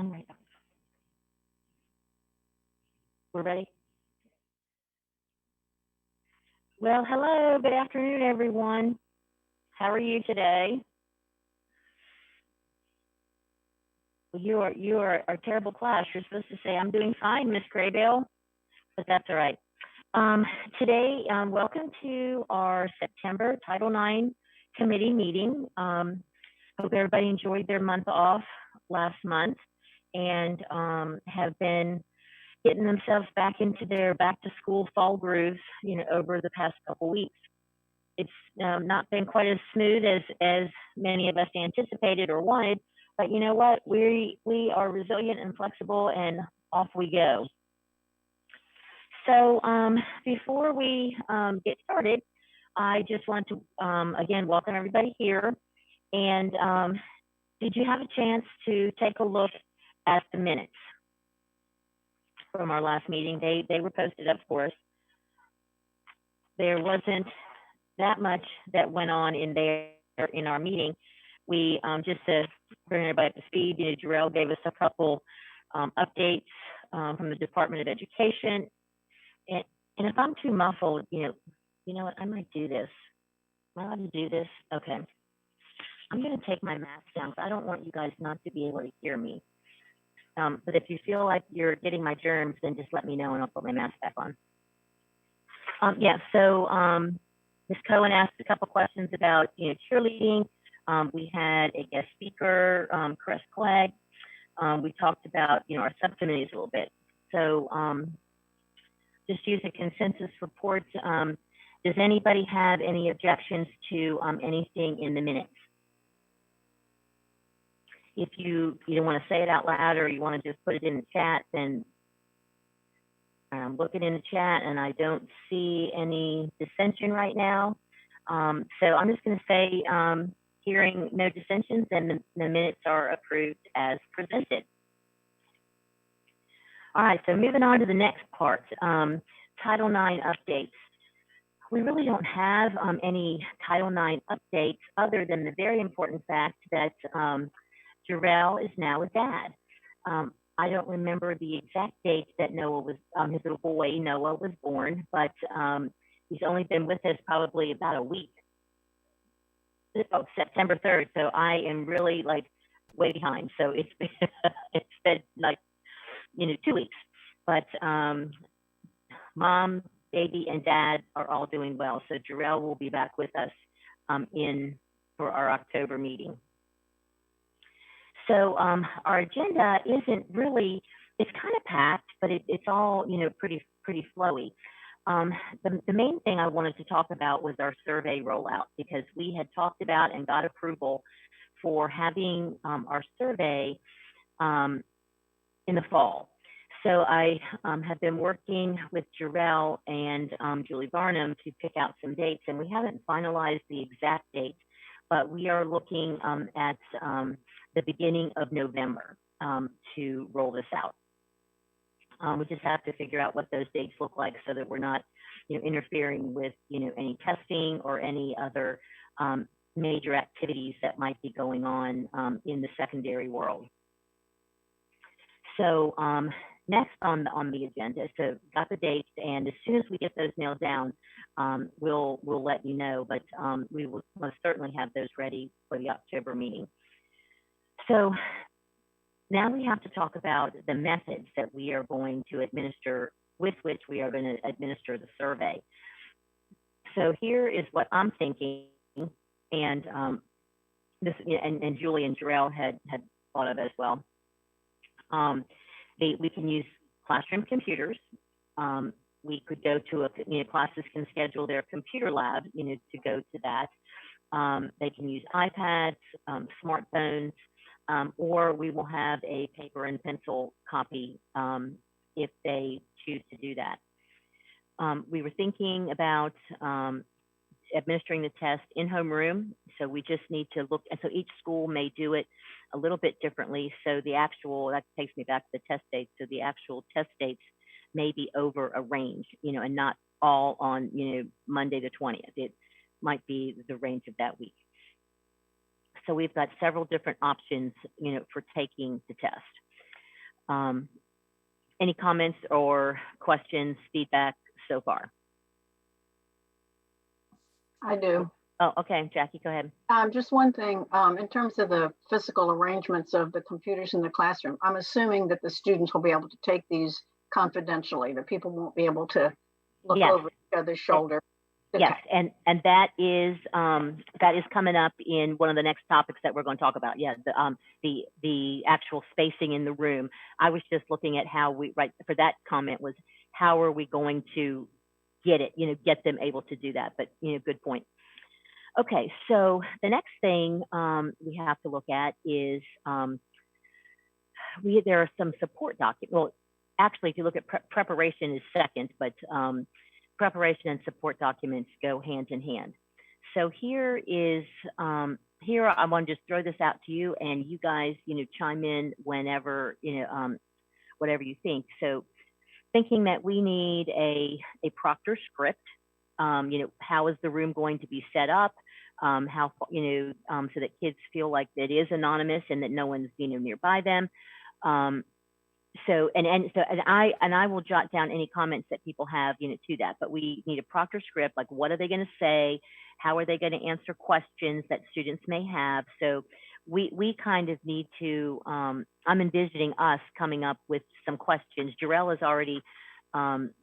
All right. We're ready. Well, hello. Good afternoon, everyone. How are you today? Well, you are a terrible class. You're supposed to say, "I'm doing fine, Miss Graybale," but that's all right. Um, Today, welcome to our September Title IX committee meeting. Hope everybody enjoyed their month off last month and have been getting themselves back into their back to school fall grooves, over the past couple weeks. It's not been quite as smooth as many of us anticipated or wanted, but you know what? We are resilient and flexible, and off we go. So before we get started, I just want to again welcome everybody here. And did you have a chance to take a look at the minutes from our last meeting? They were posted up for us. There wasn't that much that went on in there in our meeting. We just to bring everybody up to speed, Jarrell gave us a couple updates from the Department of Education. And if I'm too muffled, you know what, I might do this. Am I allowed to do this? Okay. I'm going to take my mask down because I don't want you guys not to be able to hear me. But if you feel like you're getting my germs, then just let me know and I'll put my mask back on. So Ms. Cohen asked a couple questions about cheerleading. We had a guest speaker, Chris Clegg. We talked about our subcommittees a little bit. So just use a consensus report. Does anybody have any objections to anything in the minutes? If you don't want to say it out loud or you want to just put it in the chat, then I'm looking in the chat and I don't see any dissension right now. So I'm just going to say, hearing no dissensions, and the minutes are approved as presented. All right, so moving on to the next part, Title IX updates. We really don't have any Title IX updates other than the very important fact that Jarrell is now a dad. I don't remember the exact date that Noah was, his little boy Noah was born, but he's only been with us probably about a week. Oh, September 3rd. So I am really like way behind. So it's been like 2 weeks. But mom, baby, and dad are all doing well. So Jarrell will be back with us for our October meeting. So our agenda isn't really, it's kind of packed, but it's all, pretty flowy. The main thing I wanted to talk about was our survey rollout, because we had talked about and got approval for having our survey in the fall. So I have been working with Jarrell and Julie Barnum to pick out some dates, and we haven't finalized the exact date, but we are looking at the beginning of November to roll this out. We just have to figure out what those dates look like so that we're not, interfering with, any testing or any other major activities that might be going on in the secondary world. So next on the agenda, so got the dates, and as soon as we get those nailed down, we'll let you know, but we will most certainly have those ready for the October meeting. So now we have to talk about the methods that we are going to administer, with which we are going to administer the survey. So here is what I'm thinking, and this, and Julie and Jarrell had thought of as well. We can use classroom computers. We could go to classes can schedule their computer lab, to go to that. They can use iPads, smartphones, or we will have a paper and pencil copy if they choose to do that. We were thinking about administering the test in homeroom, so we just need to look, and so each school may do it a little bit differently. So the actual, that takes me back to the test dates, so the actual test dates may be over a range, and not all on, Monday the 20th. It might be the range of that week. So we've got several different options, for taking the test. Any comments or questions, feedback so far? I do. Oh, okay, Jackie, go ahead. Just one thing, in terms of the physical arrangements of the computers in the classroom, I'm assuming that the students will be able to take these confidentially, that people won't be able to look Yes. over each other's shoulder. Yes, and that is coming up in one of the next topics that we're going to talk about. Yeah, the actual spacing in the room. I was just looking at how we, right, for that comment was how are we going to get it, get them able to do that. But good point. Okay, so the next thing we have to look at is there are some support documents. Well, actually, if you look at preparation is second, but preparation and support documents go hand in hand. So here I want to just throw this out to you, and you guys, chime in whenever, whatever you think. So thinking that we need a proctor script. How is the room going to be set up? How, so that kids feel like it is anonymous and that no one's, nearby them. So I will jot down any comments that people have, to that. But we need a proctor script. Like, what are they going to say? How are they going to answer questions that students may have? So we kind of need to. I'm envisioning us coming up with some questions. Jarrell has already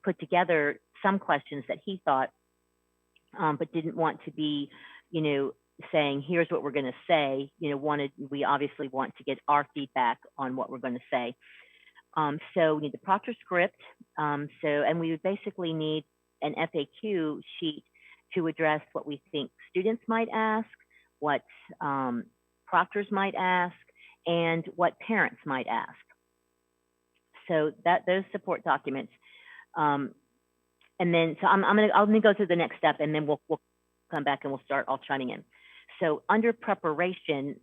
put together some questions that he thought, but didn't want to be, saying here's what we're going to say. We obviously want to get our feedback on what we're going to say. So we need the proctor script. And we would basically need an FAQ sheet to address what we think students might ask, what proctors might ask, and what parents might ask. So those support documents. And then, so I'm gonna go through the next step, and then we'll come back and we'll start all chiming in. So under preparation,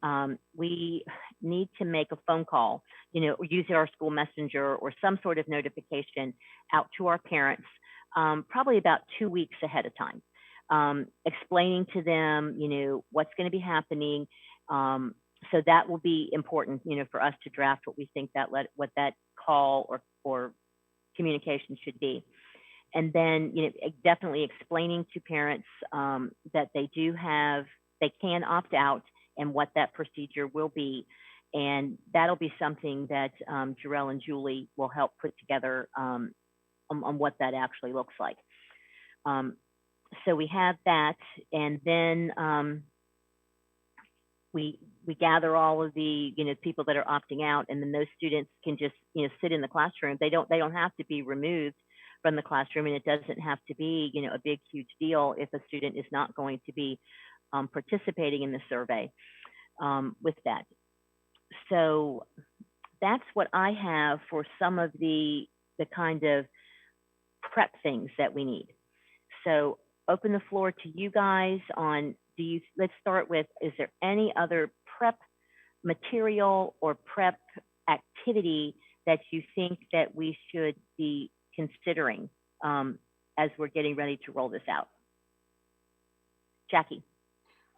we need to make a phone call, use our school messenger or some sort of notification out to our parents, probably about 2 weeks ahead of time, explaining to them, what's going to be happening. So that will be important, for us to draft what we think what that call or communication should be. And then, definitely explaining to parents that they can opt out and what that procedure will be. And that'll be something that Jarrell and Julie will help put together on what that actually looks like. So we have that, and then we gather all of the people that are opting out, and then those students can just sit in the classroom. They don't have to be removed from the classroom, and it doesn't have to be a big huge deal if a student is not going to be participating in the survey with that. So that's what I have for some of the kind of prep things that we need. So open the floor to you guys on, let's start with, is there any other prep material or prep activity that you think that we should be considering as we're getting ready to roll this out? Jackie.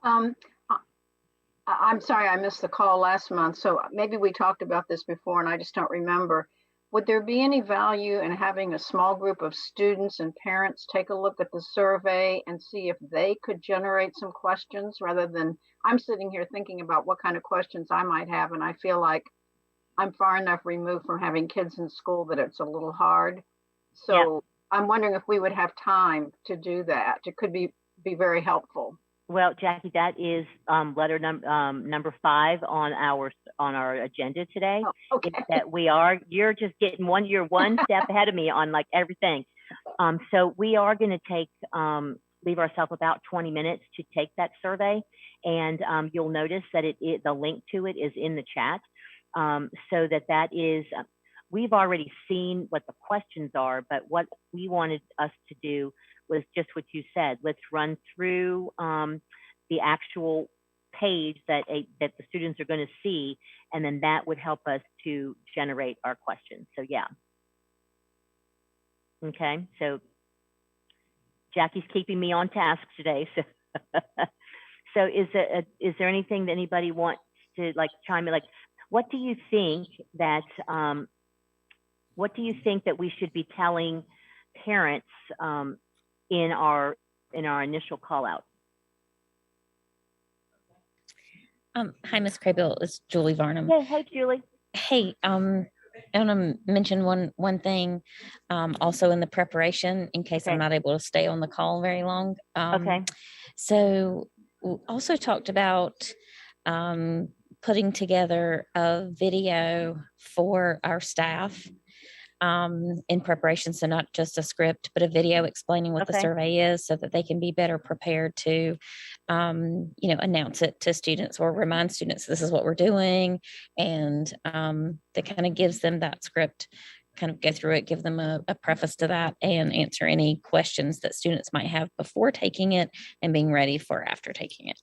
I'm sorry, I missed the call last month, so maybe we talked about this before and I just don't remember. Would there be any value in having a small group of students and parents take a look at the survey and see if they could generate some questions, rather than I'm sitting here thinking about what kind of questions I might have, and I feel like I'm far enough removed from having kids in school that it's a little hard. So yeah. I'm wondering if we would have time to do that. It could be very helpful. Well, Jackie, that is letter number 5 on our agenda today. Oh, okay. That you're just getting you're one step ahead of me on like everything. So we are going to leave ourselves about 20 minutes to take that survey, and you'll notice that the link to it is in the chat. So that is, we've already seen what the questions are, but what we wanted us to do was just what you said. Let's run through the actual page that the students are going to see, and then that would help us to generate our questions. So yeah. Okay, so Jackie's keeping me on task today. So is there anything that anybody wants to like chime in? Like, what do you think that what do you think that we should be telling parents in our initial call out? Hi, Ms. Craybill. It's Julie Varnum. Hey, Julie. Hey, I want to mention one thing also in the preparation in case I'm not able to stay on the call very long. Okay. So we also talked about putting together a video for our staff in preparation. So not just a script, but a video explaining what the survey is so that they can be better prepared to, announce it to students or remind students this is what we're doing. And that kind of gives them that script, kind of go through it, give them a preface to that and answer any questions that students might have before taking it and being ready for after taking it.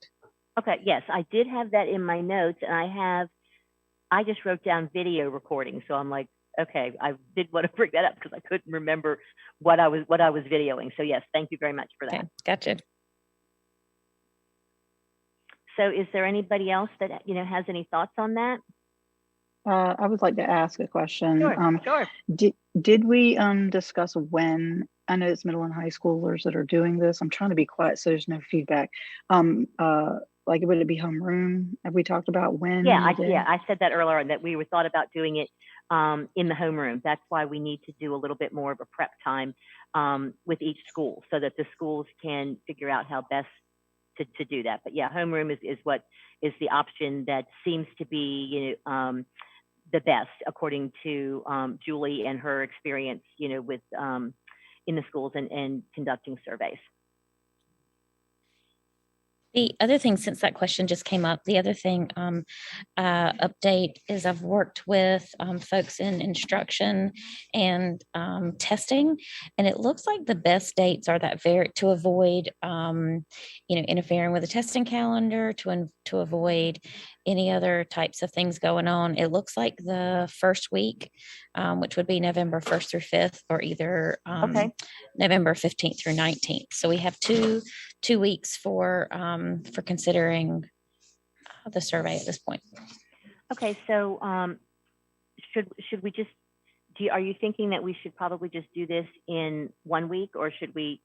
Okay, yes, I did have that in my notes, and I just wrote down video recording. So I'm like, okay, I did want to bring that up because I couldn't remember what I was videoing. So yes, thank you very much for that. Okay, gotcha. So is there anybody else that has any thoughts on that? I would like to ask a question. Sure. Did we discuss when? I know it's middle and high schoolers that are doing this. I'm trying to be quiet so there's no feedback. Like, would it be homeroom? Have we talked about when? Yeah, I said that earlier, that we thought about doing it in the homeroom. That's why we need to do a little bit more of a prep time with each school so that the schools can figure out how best to do that. But yeah, homeroom is what is the option that seems to be the best according to Julie and her experience with in the schools and conducting surveys. The other thing, since that question just came up, the other thing update is I've worked with folks in instruction and testing, and it looks like the best dates are to avoid, interfering with the testing calendar, to avoid any other types of things going on. It looks like the first week, which would be November 1st through 5th, or either November 15th through 19th. So we have two weeks for considering the survey at this point. Okay, so should we just are you thinking that we should probably just do this in 1 week, or should we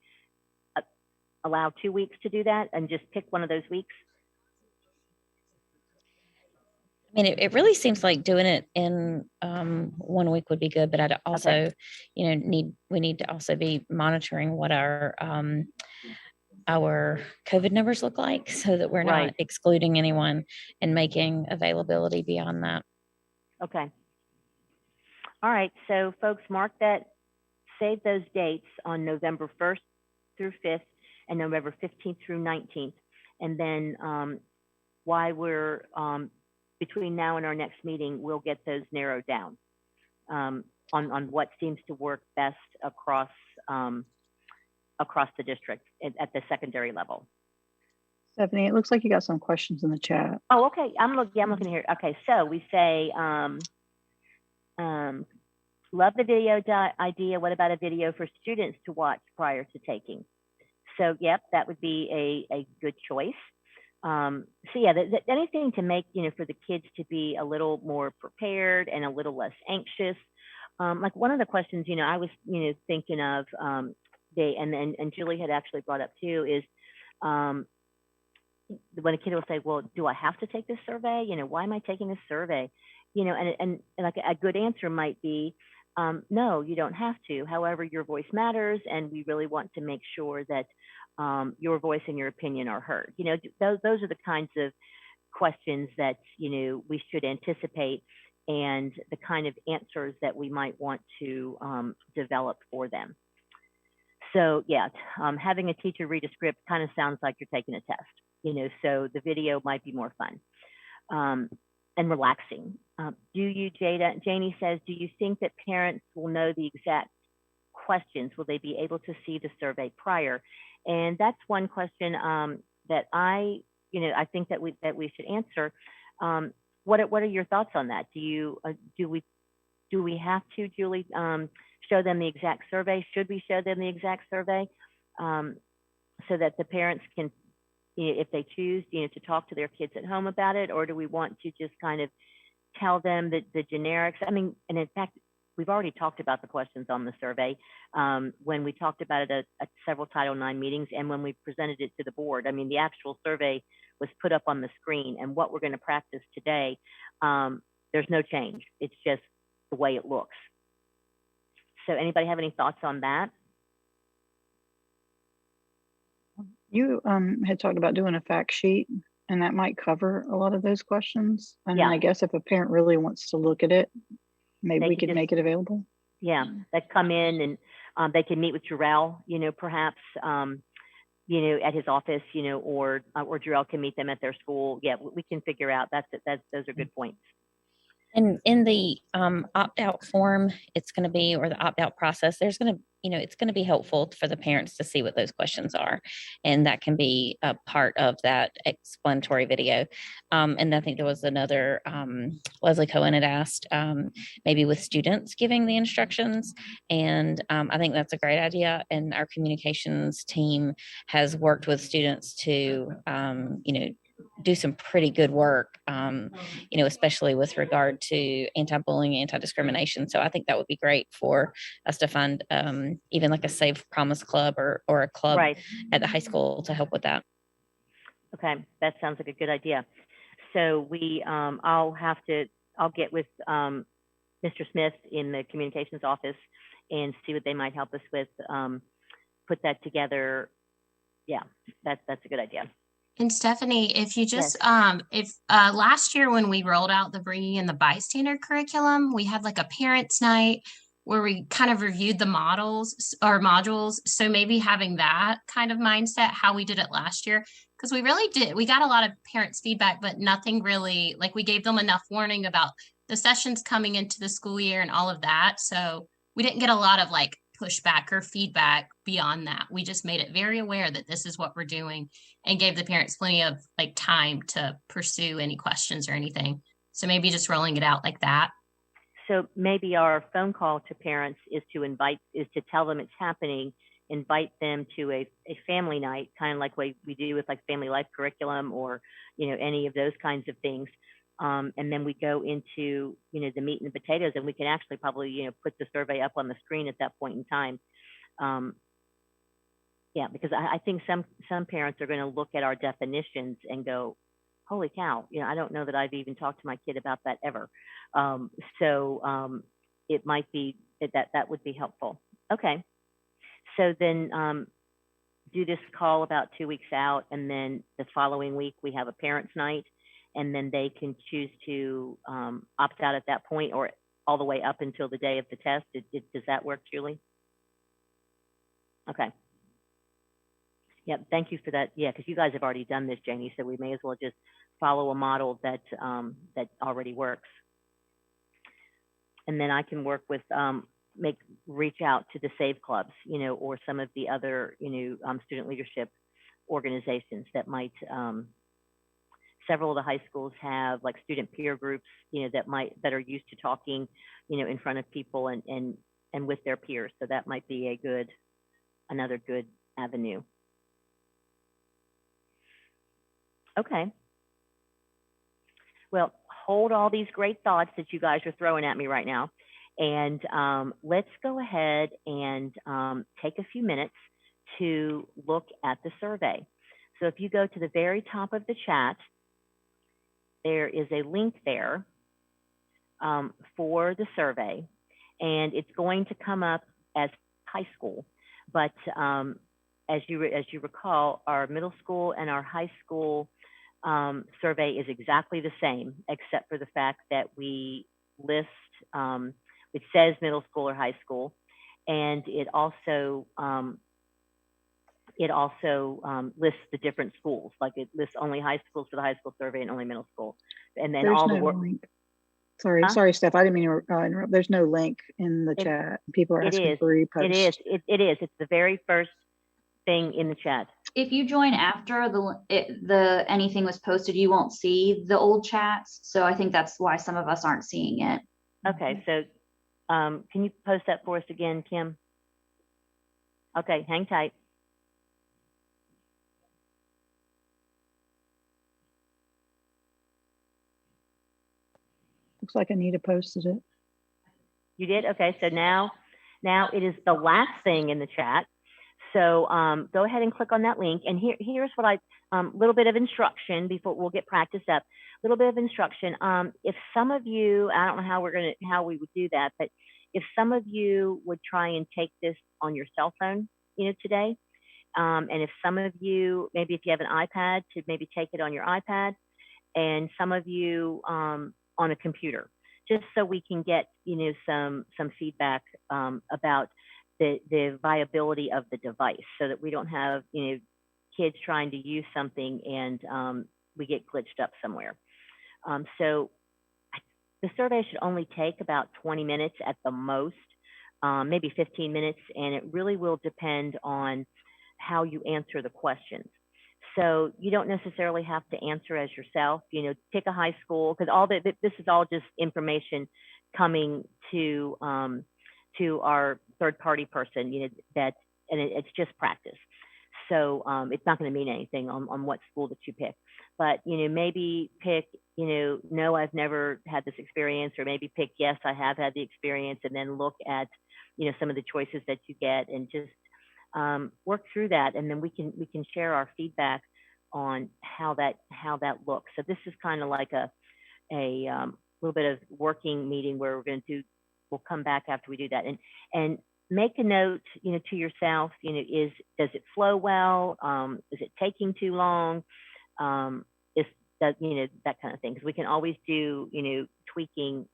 allow 2 weeks to do that and just pick one of those weeks? I mean, it really seems like doing it in 1 week would be good, but I'd also, we need to also be monitoring what our COVID numbers look like so that we're not excluding anyone and making availability beyond that. Okay. All right. So folks, mark that, save those dates on November 1st through 5th and November 15th through 19th. And then while we're between now and our next meeting, we'll get those narrowed down on what seems to work best across the district at the secondary level. Stephanie, it looks like you got some questions in the chat. Oh, okay. I'm looking here. Okay, so we say, love the video idea. What about a video for students to watch prior to taking? So, yep, that would be a good choice. So yeah, anything to make, for the kids to be a little more prepared and a little less anxious. Like one of the questions, I was, thinking of, and Julie had actually brought up too, is when a kid will say, well, do I have to take this survey? Why am I taking this survey? And like a good answer might be, no, you don't have to. However, your voice matters, and we really want to make sure that your voice and your opinion are heard. Those are the kinds of questions that, we should anticipate, and the kind of answers that we might want to develop for them. So yeah, having a teacher read a script kind of sounds like you're taking a test, so the video might be more fun and relaxing. Janie says, do you think that parents will know the exact questions? Will they be able to see the survey prior? And that's one question that I think that we should answer. What are your thoughts on that? Do we have to, Julie, show them the exact survey? Should we show them the exact survey so that the parents can, if they choose, to talk to their kids at home about it, or do we want to just kind of tell them the generics? I mean, and in fact, we've already talked about the questions on the survey when we talked about it at several Title IX meetings and when we presented it to the board. I mean, the actual survey was put up on the screen, and what we're going to practice today, there's no change. It's just the way it looks. So anybody have any thoughts on that? You had talked about doing a fact sheet, and that might cover a lot of those questions. And Yeah. I guess if a parent really wants to look at it, maybe They we could could just- make it available. Yeah, that come in and they can meet with Jarrell, perhaps, at his office, or Jarrell can meet them at their school. Yeah, we can figure out. Those are good points. And in the opt-out form, it's going to be, or the opt-out process, there's going to, it's going to be helpful for the parents to see what those questions are. And that can be a part of that explanatory video. And I think there was another, Leslie Cohen had asked, maybe with students giving the instructions. And I think that's a great idea. And our communications team has worked with students to, do some pretty good work, especially with regard to anti-bullying, anti-discrimination. So I think that would be great for us to find even like a Save Promise Club or a club Right. at the high school to help with that. Okay, that sounds like a good idea. So I'll get with Mr. Smith in the communications office and see what they might help us with, put that together. Yeah, that's a good idea. And Stephanie, if you just, Yes. last year when we rolled out the Bringing in the Bystander curriculum, we had like a parents' night where we kind of reviewed the models or modules. So maybe having that kind of mindset, how we did it last year, because we got a lot of parents' feedback, but nothing really, like we gave them enough warning about the sessions coming into the school year and all of that. So we didn't get a lot of like pushback or feedback beyond that. We just made it very aware that this is what we're doing and gave the parents plenty of like time to pursue any questions or anything. So maybe just rolling it out like that. So maybe our phone call to parents is to tell them it's happening, invite them to a family night, kind of like what we do with like family life curriculum or, any of those kinds of things. And then we go into, the meat and the potatoes, and we can actually probably, put the survey up on the screen at that point in time. Yeah, because I think some parents are going to look at our definitions and go, holy cow, I don't know that I've even talked to my kid about that ever. So it might be that would be helpful. Okay. So then do this call about 2 weeks out, and then the following week we have a parents' night, and then they can choose to opt out at that point or all the way up until the day of the test. Does that work, Julie? Okay. Yeah, thank you for that. Yeah, because you guys have already done this, Janie, so we may as well just follow a model that already works. And then I can work with reach out to the SAVE clubs, or some of the other, student leadership organizations that might. Several of the high schools have like student peer groups, that are used to talking, in front of people and with their peers. So that might be another good avenue. Okay. Well, hold all these great thoughts that you guys are throwing at me right now. And let's go ahead and take a few minutes to look at the survey. So if you go to the very top of the chat, there is a link there for the survey, and it's going to come up as high school. But as you recall, our middle school and our high school survey is exactly the same, except for the fact that we list, it says middle school or high school, and it also lists the different schools. Like it lists only high schools for the high school survey and only middle school. And then There's all no the work. link. Sorry, Steph. I didn't mean to interrupt. There's no link in the chat. People are asking for repost. It is. It's the very first thing in the chat. If you join after the anything was posted, you won't see the old chats. So I think that's why some of us aren't seeing it. Okay, so can you post that for us again, Kim? Okay, hang tight. Looks like Anita posted it. You did? Okay, so now it is the last thing in the chat. So go ahead and click on that link. And here's what little bit of instruction before we'll get practiced up. A little bit of instruction. If some of you, I don't know how we would do that, but if some of you would try and take this on your cell phone, today, and if some of you, maybe if you have an iPad, to maybe take it on your iPad, and some of you on a computer, just so we can get some feedback about the viability of the device, so that we don't have kids trying to use something and we get glitched up somewhere. So the survey should only take about 20 minutes at the most, maybe 15 minutes, and it really will depend on how you answer the questions. So you don't necessarily have to answer as yourself. Pick a high school, because this is all just information coming to our third-party person. And it's just practice. So it's not going to mean anything on what school that you pick. But maybe pick no, I've never had this experience, or maybe pick yes, I have had the experience, and then look at some of the choices that you get, and just work through that, and then we can share our feedback on how that looks. So this is kind of like a little bit of working meeting where we'll come back after we do that, and make a note to yourself. Does it flow well? Is it taking too long? That kind of thing, because we can always do tweaking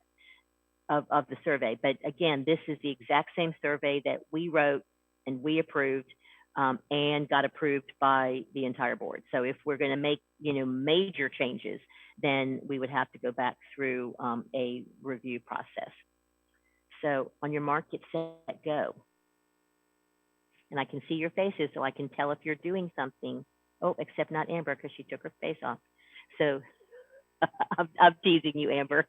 of the survey. But again, this is the exact same survey that we wrote and we approved and got approved by the entire board. So if we're going to make major changes, then we would have to go back through a review process. So on your mark, get set, go. And I can see your faces, so I can tell if you're doing something. Oh, except not Amber, because she took her face off. So I'm teasing you, Amber.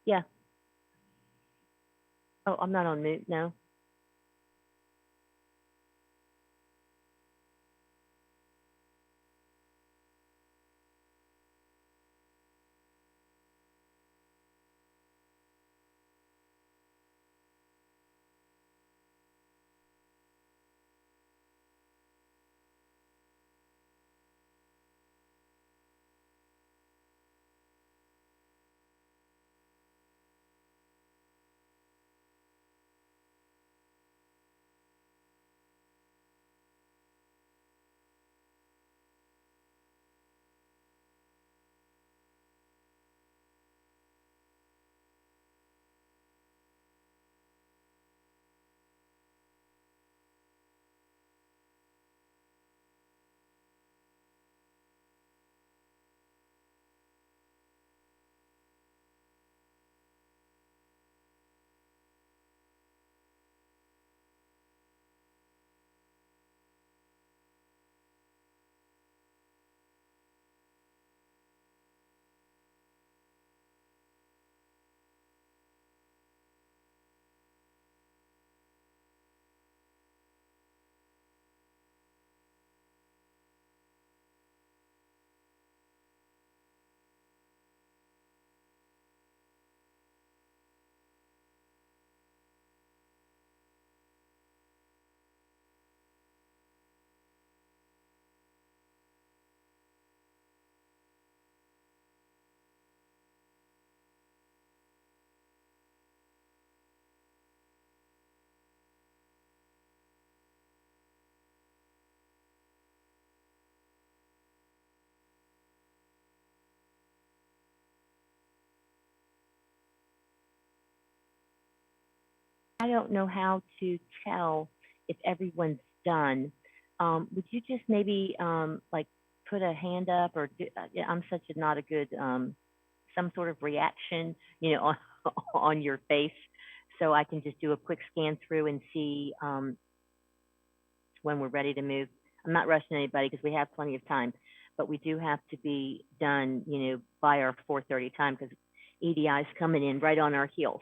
Yeah. Oh, I'm not on mute now. I don't know how to tell if everyone's done. Would you just maybe like put a hand up or yeah, I'm such a not a good some sort of reaction, on, on your face, so I can just do a quick scan through and see when we're ready to move. I'm not rushing anybody because we have plenty of time, but we do have to be done, by our 4:30 time because EDI is coming in right on our heels.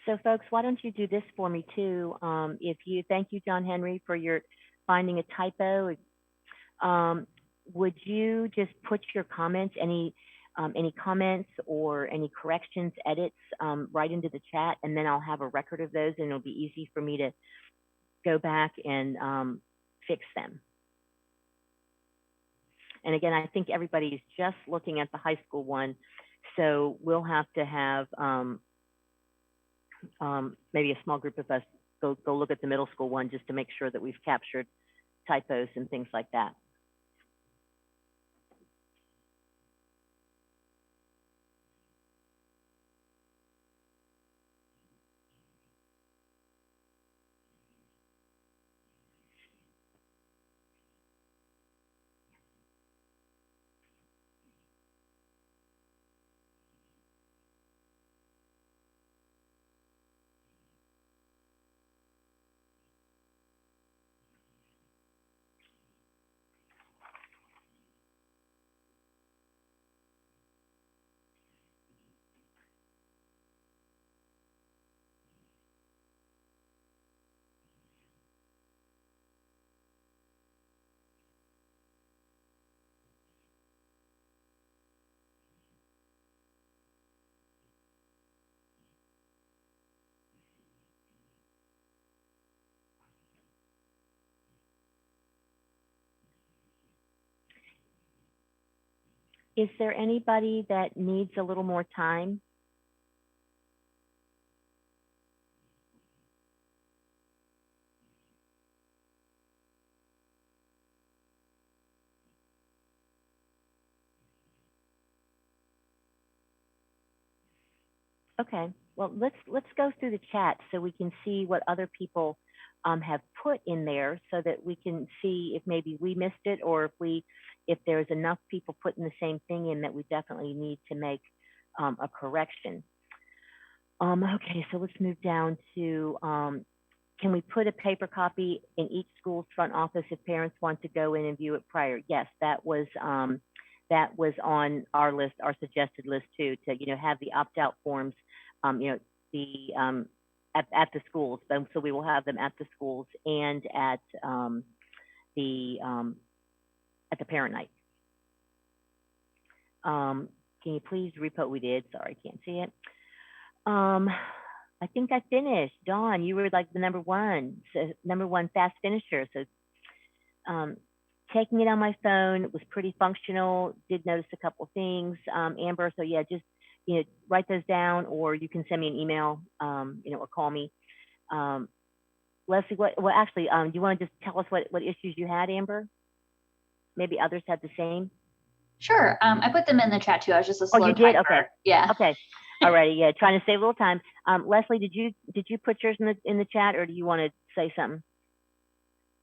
So, folks, why don't you do this for me too? Thank you, John Henry, for your finding a typo. Would you just put your comments, any comments or any corrections, edits, right into the chat, and then I'll have a record of those, and it'll be easy for me to go back and fix them. And again, I think everybody's just looking at the high school one, so we'll have to have maybe a small group of us go look at the middle school one just to make sure that we've captured typos and things like that. Is there anybody that needs a little more time? Okay, well, let's go through the chat so we can see what other people have put in there so that we can see if maybe we missed it or if there's enough people putting the same thing in that we definitely need to make a correction. Okay, so let's move down to, can we put a paper copy in each school's front office if parents want to go in and view it prior? Yes, that was on our list, our suggested list too, to have the opt-out forms, at the schools. So we will have them at the schools and at the parent night. Can you please repeat what we did? Sorry, I can't see it. I think I finished. Dawn, you were like the number one fast finisher. So taking it on my phone was pretty functional. Did notice a couple of things. Amber, so yeah, just write those down, or you can send me an email, or call me. Leslie, do you want to just tell us what issues you had, Amber? Maybe others had the same. Sure. I put them in the chat too. I was just a slow Oh, you did? typer. Okay. Yeah. Okay. Alrighty. Yeah. Trying to save a little time. Leslie, did you put yours in the chat, or do you want to say something?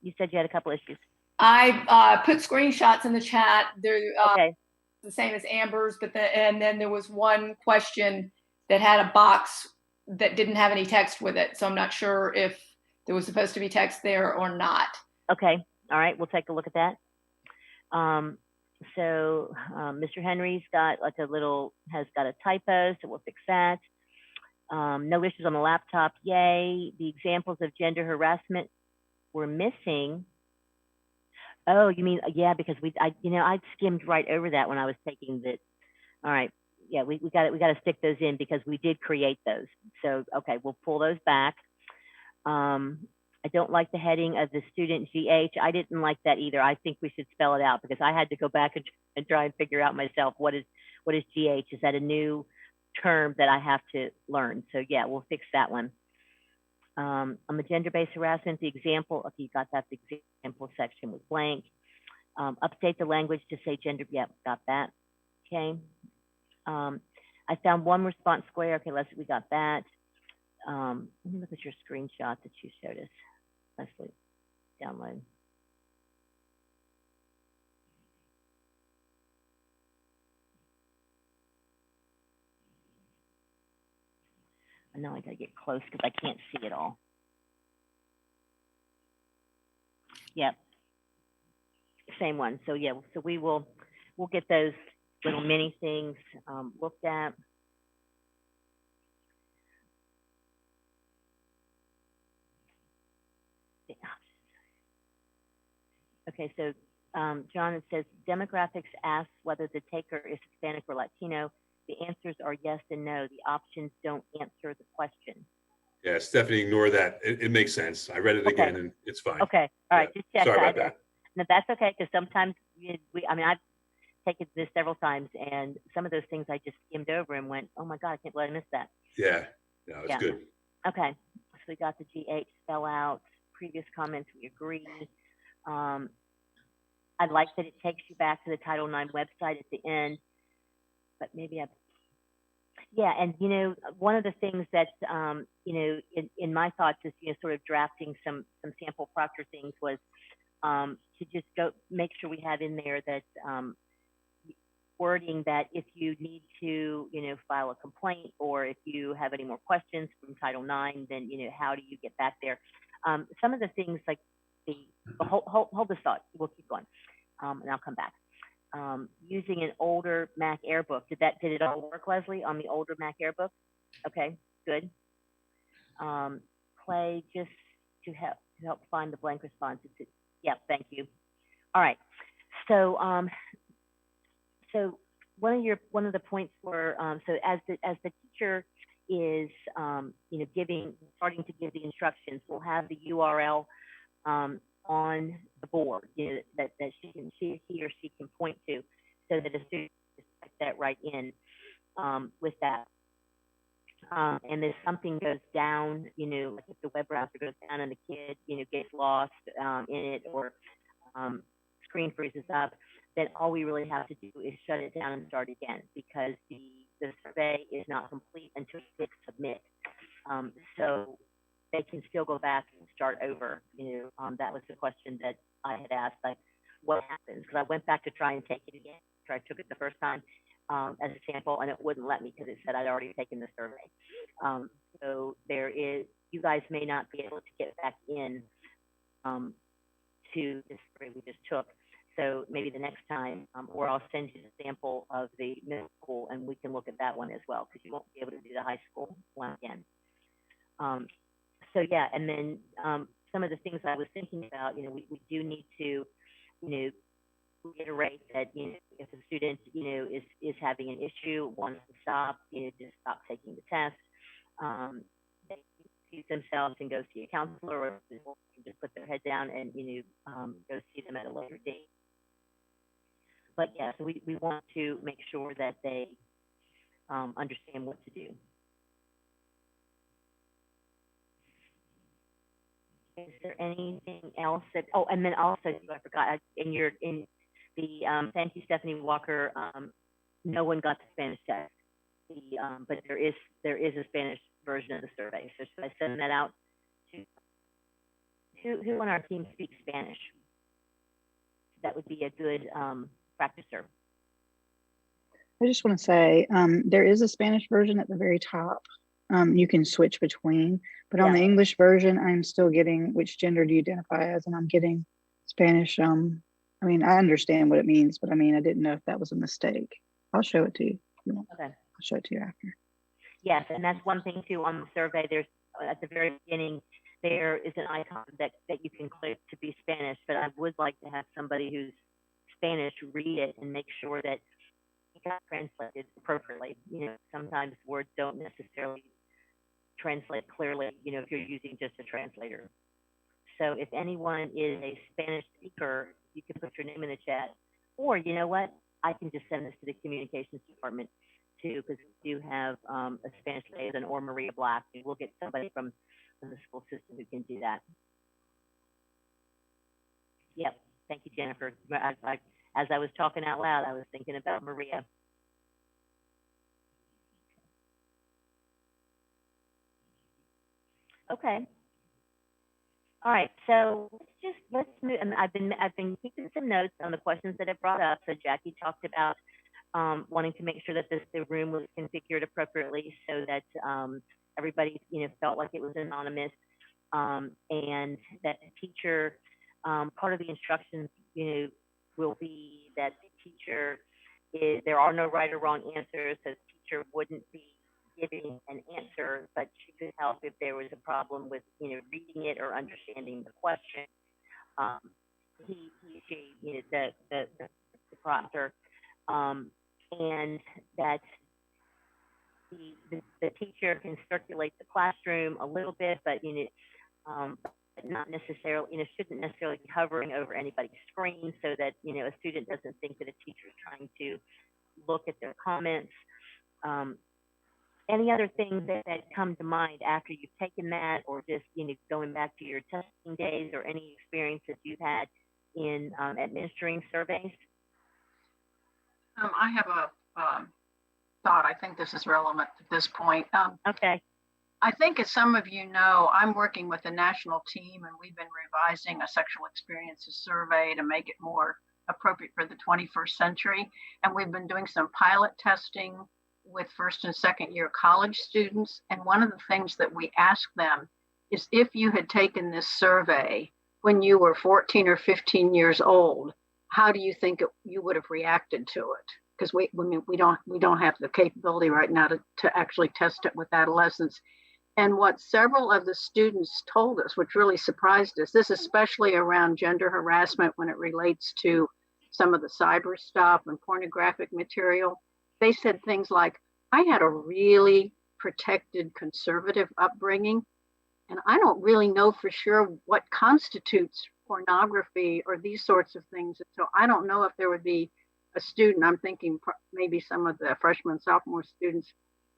You said you had a couple issues. I put screenshots in the chat. They're okay. The same as Amber's, and then there was one question that had a box that didn't have any text with it. So I'm not sure if there was supposed to be text there or not. Okay. All right. We'll take a look at that. So Mr. Henry's got has got a typo, so we'll fix that. No issues on the laptop, yay. The examples of gender harassment were missing. Oh, you mean, yeah, because I skimmed right over that when I was taking the, all right. Yeah, we got to stick those in because we did create those. So, okay, we'll pull those back. I don't like the heading of the student GH. I didn't like that either. I think we should spell it out because I had to go back and try and figure out myself what is GH? Is that a new term that I have to learn? So yeah, we'll fix that one. On the gender-based harassment, the example, okay, you got that, the example section was blank. Update the language to say gender, yeah, got that, okay. I found one response square, okay, we got that. Let me look at your screenshot that you showed us. Leslie, download. I know I gotta get close because I can't see it all. Yep. Same one. So yeah, so we'll get those little mini things looked at. Okay, so John, it says demographics asks whether the taker is Hispanic or Latino. The answers are yes and no. The options don't answer the question. Yeah, Stephanie, ignore that. It makes sense. I read it again and it's fine. Okay, all right, just check. Sorry about that. No, that's okay, because sometimes I've taken this several times, and some of those things I just skimmed over and went, oh my God, I can't believe I missed that. Yeah, no, it's good. Okay, so we got the GH spell out. Previous comments, we agree. I like that it takes you back to the Title IX website at the end, but maybe yeah, and one of the things that in my thoughts is sort of drafting some sample proctor things was to just go make sure we have in there that wording that if you need to file a complaint or if you have any more questions from Title IX, then how do you get back there? Some of the things like hold this thought, we'll keep going, and I'll come back. Using an older Mac Air book. Did it all work, Leslie, on the older Mac Air book? Okay, good. Clay, just to help find the blank responses. Yeah, thank you. All right. So so one of the points were so as the teacher is starting to give the instructions, we'll have the URL on the board that he or she can point to, so that a student can type that right in with that. And if something goes down, like if the web browser goes down and the kid gets lost in it, or screen freezes up, then all we really have to do is shut it down and start again, because the survey is not complete until you click submit. So they can still go back and start over. That was the question that I had asked, like, what happens? Because I went back to try and take it again. So I took it the first time as a sample, and it wouldn't let me because it said I'd already taken the survey. So you guys may not be able to get back in to this survey we just took. So maybe the next time, or I'll send you the sample of the middle school, and we can look at that one as well, because you won't be able to do the high school one again. So yeah, and then some of the things I was thinking about, we do need to, reiterate that if a student is having an issue, wants to stop, just stop taking the test. They excuse themselves and go see a counselor, or just put their head down and go see them at a later date. But yeah, so we want to make sure that they understand what to do. Is there anything else that? Oh, and then also, I forgot in the thank you, Stephanie Walker. No one got the Spanish test, but there is a Spanish version of the survey. So should I send that out to who on our team speaks Spanish? That would be a good practicer. I just want to say there is a Spanish version at the very top. You can switch between, but on the English version, I'm still getting which gender do you identify as, and I'm getting Spanish. I mean, I understand what it means, but I mean, I didn't know if that was a mistake. I'll show it to you. Okay. I'll show it to you after. Yes, and that's one thing too on the survey. There's at the very beginning, there is an icon that you can click to be Spanish, but I would like to have somebody who's Spanish read it and make sure that it got translated appropriately. Sometimes words don't necessarily translate clearly, if you're using just a translator. So if anyone is a Spanish speaker, you can put your name in the chat. Or you know what? I can just send this to the communications department too, because we do have a Spanish liaison or Maria Black. And we'll get somebody from the school system who can do that. Yep. Thank you, Jennifer. As I was talking out loud, I was thinking about Maria. Okay. All right, so let's move. And I've been keeping some notes on the questions that I've brought up. So Jackie talked about wanting to make sure that the room was configured appropriately so that everybody felt like it was anonymous, and that the teacher, part of the instructions will be that the teacher there are no right or wrong answers. So the teacher wouldn't be giving an answer, but she could help if there was a problem with reading it or understanding the question. She, the prompter, and that the teacher can circulate the classroom a little bit, but not necessarily, shouldn't necessarily be hovering over anybody's screen, so that a student doesn't think that a teacher is trying to look at their comments. Any other things that come to mind after you've taken that, or just going back to your testing days, or any experience that you've had in administering surveys? I have a thought. I think this is relevant at this point. Okay. I think, as some of you know, I'm working with a national team, and we've been revising a sexual experiences survey to make it more appropriate for the 21st century. And we've been doing some pilot testing with first and second year college students. And one of the things that we ask them is, if you had taken this survey when you were 14 or 15 years old, how do you think you would have reacted to it? Because we don't have the capability right now to actually test it with adolescents. And what several of the students told us, which really surprised us, this especially around gender harassment when it relates to some of the cyber stuff and pornographic material, they said things like, I had a really protected conservative upbringing, and I don't really know for sure what constitutes pornography or these sorts of things. And so I don't know if there would be a student, I'm thinking maybe some of the freshman, sophomore students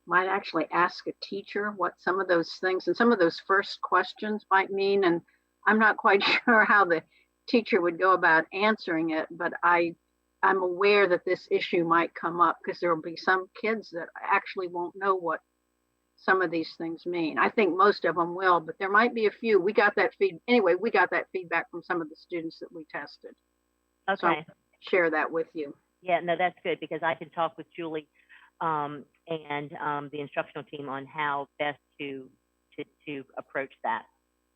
might actually ask a teacher what some of those things and some of those first questions might mean. And I'm not quite sure how the teacher would go about answering it, but I'm aware that this issue might come up, because there will be some kids that actually won't know what some of these things mean. I think most of them will, but there might be a few. We got that feedback from some of the students that we tested. Okay. So I'll share that with you. Yeah, no, that's good, because I can talk with Julie and the instructional team on how best to approach that.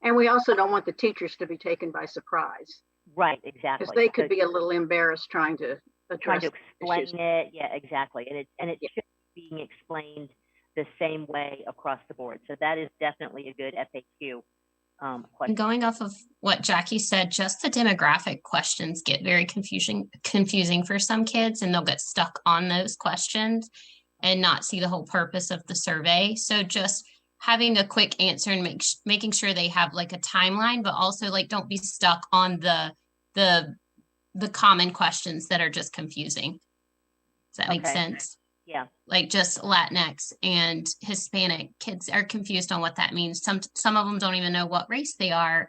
And we also don't want the teachers to be taken by surprise. Right, exactly. Because they could be a little embarrassed trying to explain it. Yeah, exactly. And it should be being explained the same way across the board. So that is definitely a good FAQ question. Going off of what Jackie said, just the demographic questions get very confusing for some kids, and they'll get stuck on those questions and not see the whole purpose of the survey. So just having a quick answer and making sure they have like a timeline, but also like don't be stuck on the common questions that are just confusing. Does that make sense? Yeah. Like just Latinx and Hispanic kids are confused on what that means. Some of them don't even know what race they are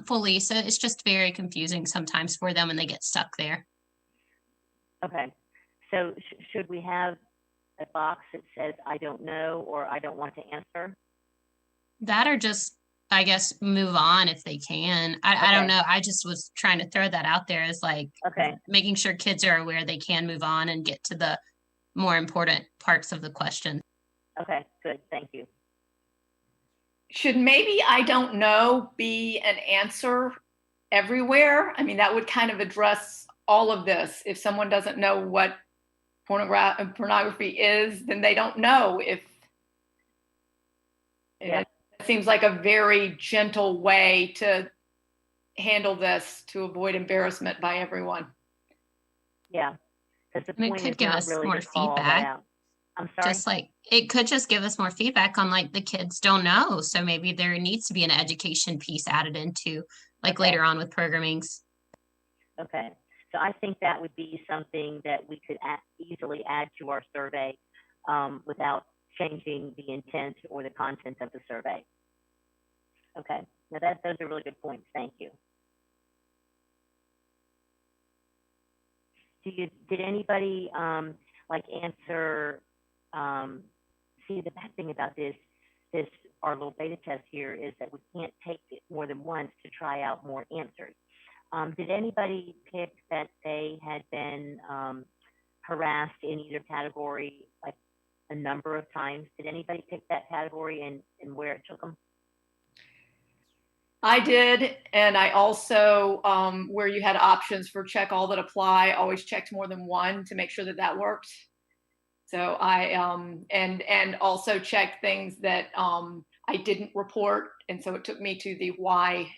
fully. So it's just very confusing sometimes for them, and they get stuck there. Okay. So should we have a box that says, I don't know, or I don't want to answer? That, or just, I guess, move on if they can. I don't know. I just was trying to throw that out there as like making sure kids are aware they can move on and get to the more important parts of the question. Okay, good. Thank you. Should maybe I don't know be an answer everywhere? I mean, that would kind of address all of this. If someone doesn't know what pornography is, then they don't know if it's seems like a very gentle way to handle this to avoid embarrassment by everyone. Yeah. Because the And it point could is give not us really more to call that feedback. out. I'm sorry. Just like it could just give us more feedback on like the kids don't know. So maybe there needs to be an education piece added into like Okay. later on with programmings. Okay. So I think that would be something that we could easily add to our survey without changing the intent or the content of the survey. Okay. Now those are really good points. Thank you. Did anybody like answer? See, the bad thing about this our little beta test here is that we can't take it more than once to try out more answers. Did anybody pick that they had been harassed in either category like a number of times? Did anybody pick that category and where it took them? I did, and I also, where you had options for check all that apply, always checked more than one to make sure that that worked. So I, and also checked things that I didn't report, and so it took me to the why.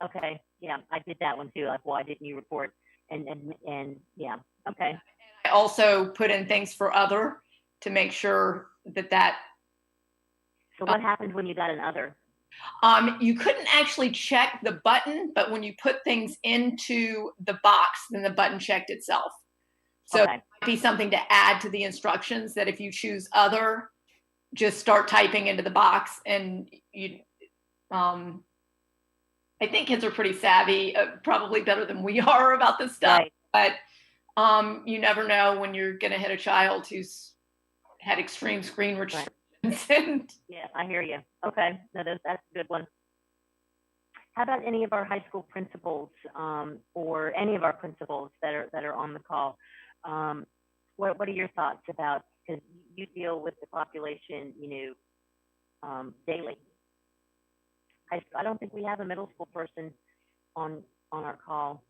Okay, yeah, I did that one too, like why didn't you report? And yeah, okay. I also put in things for other to make sure that. So what happened when you got an other? You couldn't actually check the button, but when you put things into the box, then the button checked itself. So Okay. it might be something to add to the instructions that if you choose other, just start typing into the box, and you, I think kids are pretty savvy, probably better than we are about this stuff, right. But you never know when you're going to hit a child who's had extreme screen restrictions. Right. Yeah, I hear you. Okay, no, that's a good one. How about any of our high school principals or any of our principals that are on the call? What are your thoughts about, because you deal with the population, daily. I don't think we have a middle school person on our call.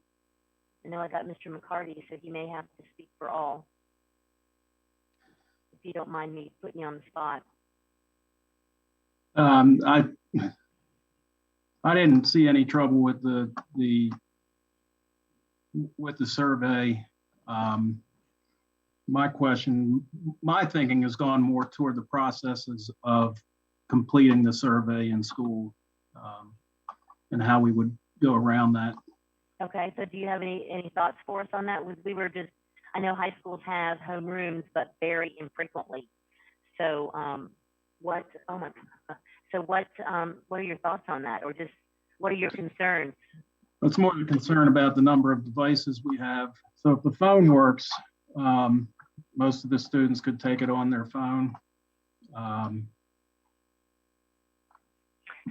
I know I got Mr. McCarty, so he may have to speak for all. If you don't mind me putting you on the spot. I didn't see any trouble with the survey. My thinking has gone more toward the processes of completing the survey in school and how we would go around that. Okay, so do you have any thoughts for us on that? I know high schools have homerooms, but very infrequently. So what are your thoughts on that, or just what are your concerns? It's more of a concern about the number of devices we have. So if the phone works, most of the students could take it on their phone.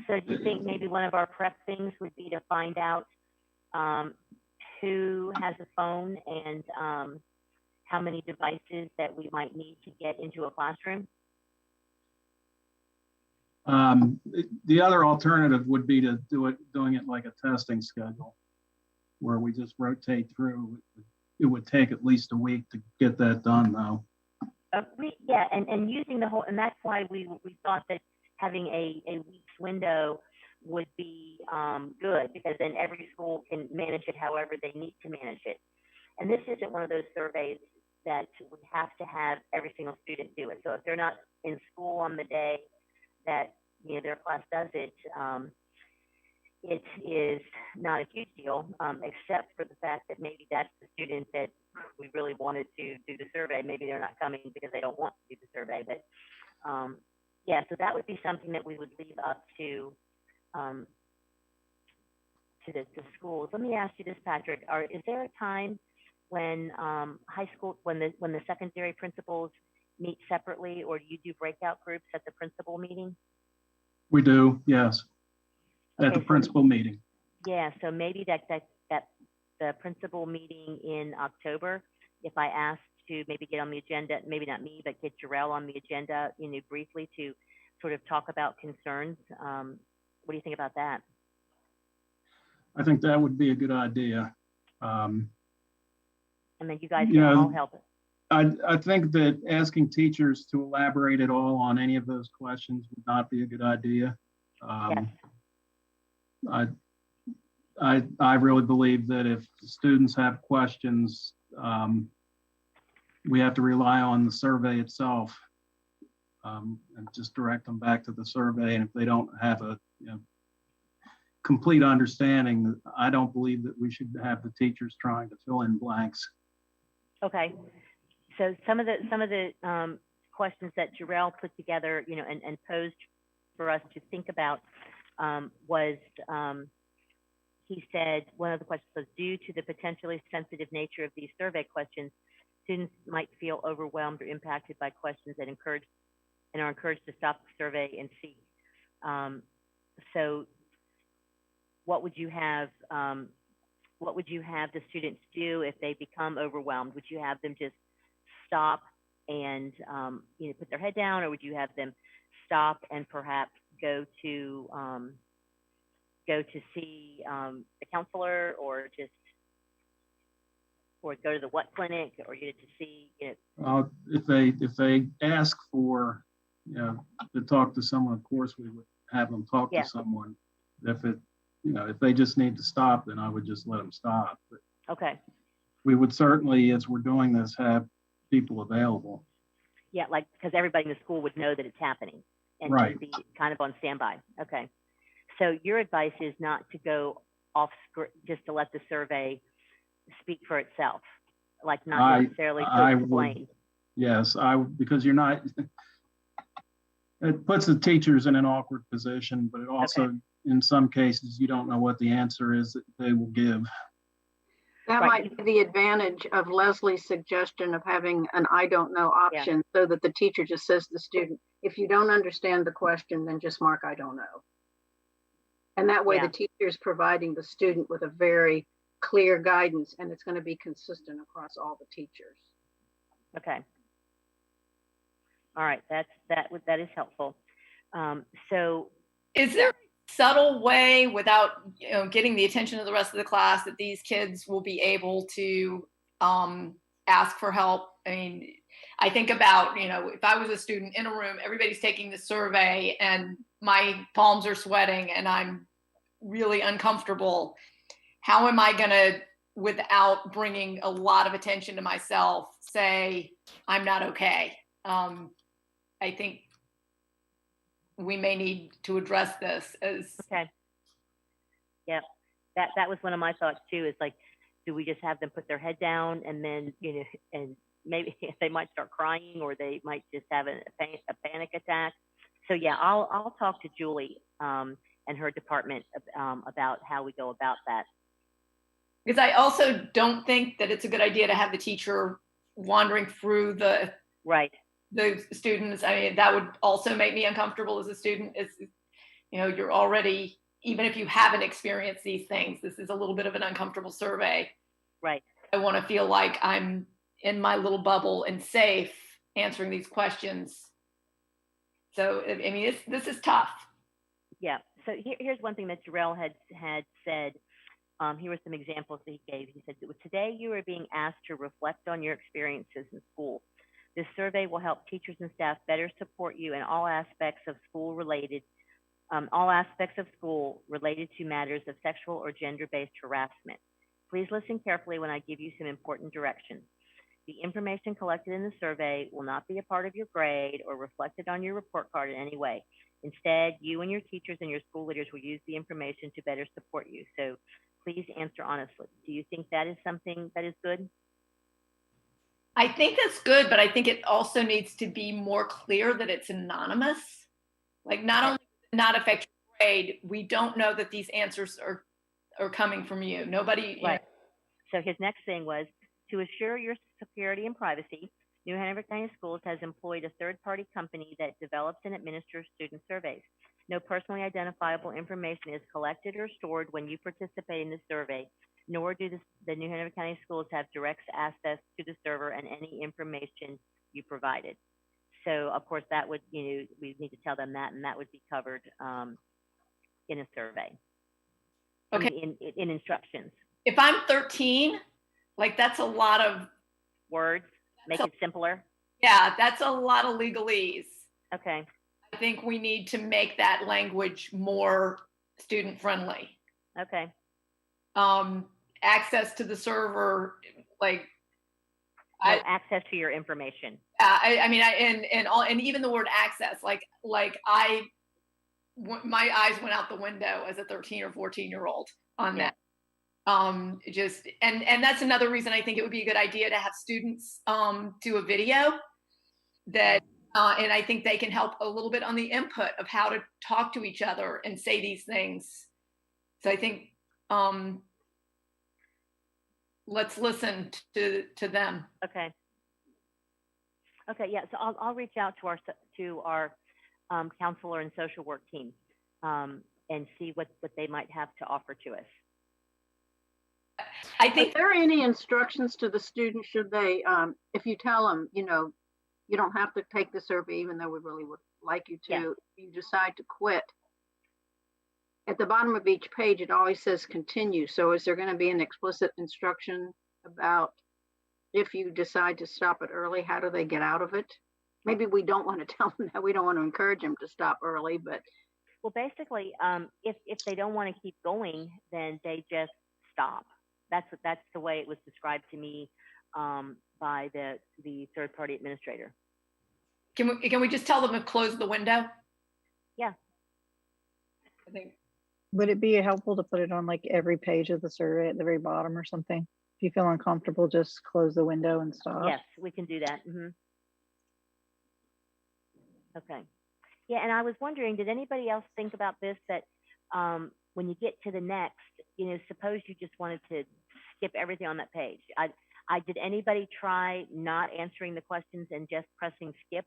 So do you think maybe one of our prep things would be to find out who has a phone and how many devices that we might need to get into a classroom? The other alternative would be to doing it like a testing schedule, where we just rotate through. It would take at least a week to get that done, though. Yeah, and using the whole, and that's why we thought that having a week's window would be good, because then every school can manage it however they need to manage it. And this isn't one of those surveys that we have to have every single student do it. So if they're not in school on the day that their class does it, it is not a huge deal, except for the fact that maybe that's the student that we really wanted to do the survey. Maybe they're not coming because they don't want to do the survey. But yeah, so that would be something that we would leave up to the schools. Let me ask you this, Patrick. Is there a time when high school, when the secondary principals meet separately, or do you do breakout groups at the principal meeting? We do, yes, at the principal meeting. Yeah, so maybe that the principal meeting in October, if I asked to maybe get on the agenda, maybe not me, but get Jarrell on the agenda, briefly to sort of talk about concerns. What do you think about that? I think that would be a good idea. And then you guys can all help it. I think that asking teachers to elaborate at all on any of those questions would not be a good idea. Yes. I really believe that if students have questions, we have to rely on the survey itself, and just direct them back to the survey. And if they don't have a complete understanding, I don't believe that we should have the teachers trying to fill in blanks. Okay. So some of the questions that Jarrell put together, and posed for us to think about, was, he said, one of the questions was, due to the potentially sensitive nature of these survey questions, students might feel overwhelmed or impacted by questions that are encouraged to stop the survey and see. So what would you have the students do if they become overwhelmed? Would you have them just stop and put their head down, or would you have them stop and perhaps go to see a counselor, or go to the what clinic, or to see? If they ask for to talk to someone, of course we would have them talk to someone. If they just need to stop, then I would just let them stop. But okay. we would certainly, as we're doing this, have people available. Yeah, because everybody in the school would know that it's happening and right. be kind of on standby. Okay. So your advice is not to go off script, just to let the survey speak for itself, not necessarily to explain. Yes, because you're not. It puts the teachers in an awkward position, but it also, in some cases, you don't know what the answer is that they will give. That might be the advantage of Leslie's suggestion of having an I don't know option, so that the teacher just says to the student, if you don't understand the question, then just mark I don't know. And that way the teacher is providing the student with a very clear guidance, and it's going to be consistent across all the teachers. Okay. All right, that is helpful. So is there a subtle way, without getting the attention of the rest of the class, that these kids will be able to ask for help? I mean, I think about, if I was a student in a room, everybody's taking the survey and my palms are sweating and I'm really uncomfortable. How am I going to, without bringing a lot of attention to myself, say, I'm not okay? I think we may need to address this as. Okay. Yeah, that was one of my thoughts too, is do we just have them put their head down, and then, and maybe they might start crying, or they might just have a panic attack. So yeah, I'll talk to Julie and her department about how we go about that. Because I also don't think that it's a good idea to have the teacher wandering through the students. I mean, that would also make me uncomfortable as a student. You're already, even if you haven't experienced these things, this is a little bit of an uncomfortable survey. Right. I want to feel like I'm in my little bubble and safe answering these questions. So, I mean, this is tough. Yeah. So here's one thing that Jarrell had said. Here were some examples that he gave. He said, today you are being asked to reflect on your experiences in school. This survey will help teachers and staff better support you in all aspects of school related to matters of sexual or gender-based harassment. Please listen carefully when I give you some important directions. The information collected in the survey will not be a part of your grade or reflected on your report card in any way. Instead, you and your teachers and your school leaders will use the information to better support you. So please answer honestly. Do you think that is something that is good? I think that's good, but I think it also needs to be more clear that it's anonymous. Not only does it not affect your grade, we don't know that these answers are coming from you. Nobody. Right. So his next thing was, to assure your security and privacy, New Hanover County Schools has employed a third-party company that develops and administers student surveys. No personally identifiable information is collected or stored when you participate in the survey, nor do the New Hanover County Schools have direct access to the server and any information you provided. So, of course, that would, we need to tell them that, and that would be covered in a survey. Okay. In instructions. If I'm 13, that's a lot of words. Make it simpler. Yeah, that's a lot of legalese. Okay. I think we need to make that language more student friendly. Okay. Access to the server, like No, access to your information. and even the word access, like my eyes went out the window as a 13 or 14-year-old on that. And that's another reason I think it would be a good idea to have students do a video that, and I think they can help a little bit on the input of how to talk to each other and say these things. So I think let's listen to them. Okay. Okay. Yeah. So I'll reach out to our counselor and social work team and see what they might have to offer to us. I think, are there any instructions to the students? Should they, if you tell them, you don't have to take the survey, even though we really would like you to, if you decide to quit, at the bottom of each page, it always says continue. So is there going to be an explicit instruction about if you decide to stop it early, how do they get out of it? Maybe we don't want to tell them that. We don't want to encourage them to stop early, but. Well, basically, if they don't want to keep going, then they just stop. That's the way it was described to me by the third-party administrator. Can we just tell them to close the window? Yeah. I think. Would it be helpful to put it on like every page of the survey at the very bottom or something? If you feel uncomfortable, just close the window and stop. Yes, we can do that. Mm-hmm. Okay. Yeah, and I was wondering, did anybody else think about this, that when you get to the next, suppose you just wanted to skip everything on that page. Did anybody try not answering the questions and just pressing skip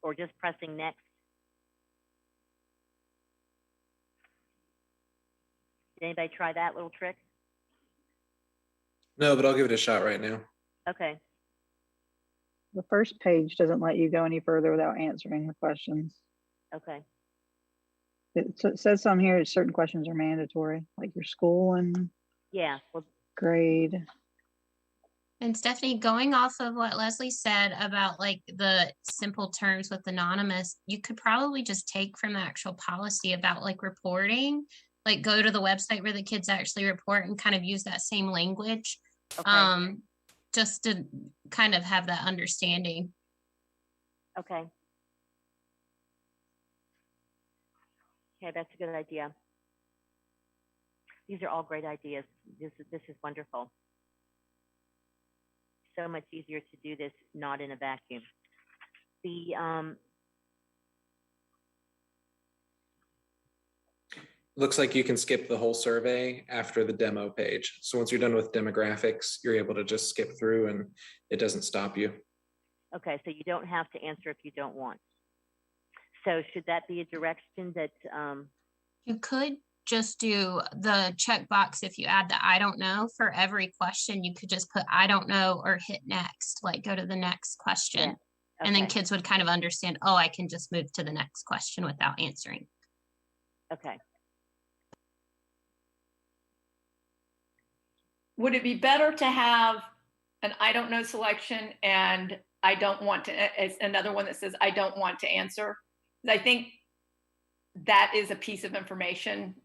or just pressing next? Did anybody try that little trick? No, but I'll give it a shot right now. Okay. The first page doesn't let you go any further without answering the questions. Okay. It says some here, certain questions are mandatory, like your school and grade. And Stephanie, going off of what Leslie said about like the simple terms with anonymous, you could probably just take from the actual policy about like reporting, like go to the website where the kids actually report and kind of use that same language, just to kind of have that understanding. Okay. Okay, that's a good idea. These are all great ideas. This is wonderful. So much easier to do this not in a vacuum. Looks like you can skip the whole survey after the demo page. So once you're done with demographics, you're able to just skip through and it doesn't stop you. Okay, so you don't have to answer if you don't want. So should that be a direction that you could just do the checkbox if you add the I don't know for every question? You could just put I don't know or hit next, like go to the next question. Yeah. Okay. And then kids would kind of understand, oh, I can just move to the next question without answering. Okay. Would it be better to have an I don't know selection and I don't want to, as another one that says I don't want to answer? I think that is a piece of information.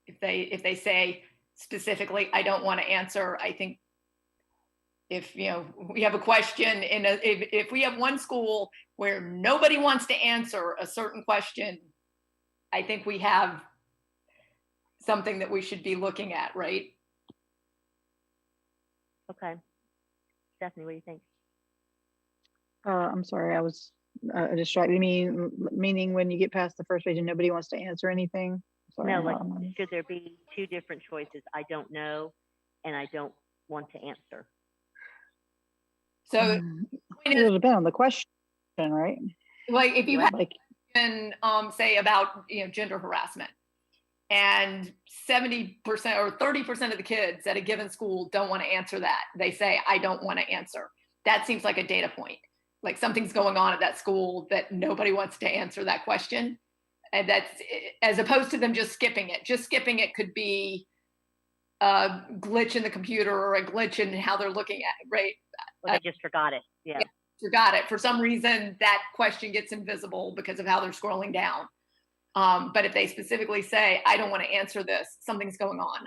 If they say specifically, I don't want to answer, I think if we have a question if we have one school where nobody wants to answer a certain question, I think we have something that we should be looking at, right? Okay. Stephanie, what do you think? I'm sorry, I was distracted. Meaning when you get past the first page and nobody wants to answer anything? Sorry, no, like should there be two different choices? I don't know and I don't want to answer. So it'll depend on the question, right? Like if you have say about gender harassment, and 70% or 30% of the kids at a given school don't want to answer that. They say, I don't want to answer. That seems like a data point. Like something's going on at that school that nobody wants to answer that question. And that's as opposed to them just skipping it. Just skipping it could be a glitch in the computer or a glitch in how they're looking at it, right? Or they just forgot it. Yeah. forgot it. For some reason, that question gets invisible because of how they're scrolling down. But if they specifically say, I don't want to answer this, something's going on.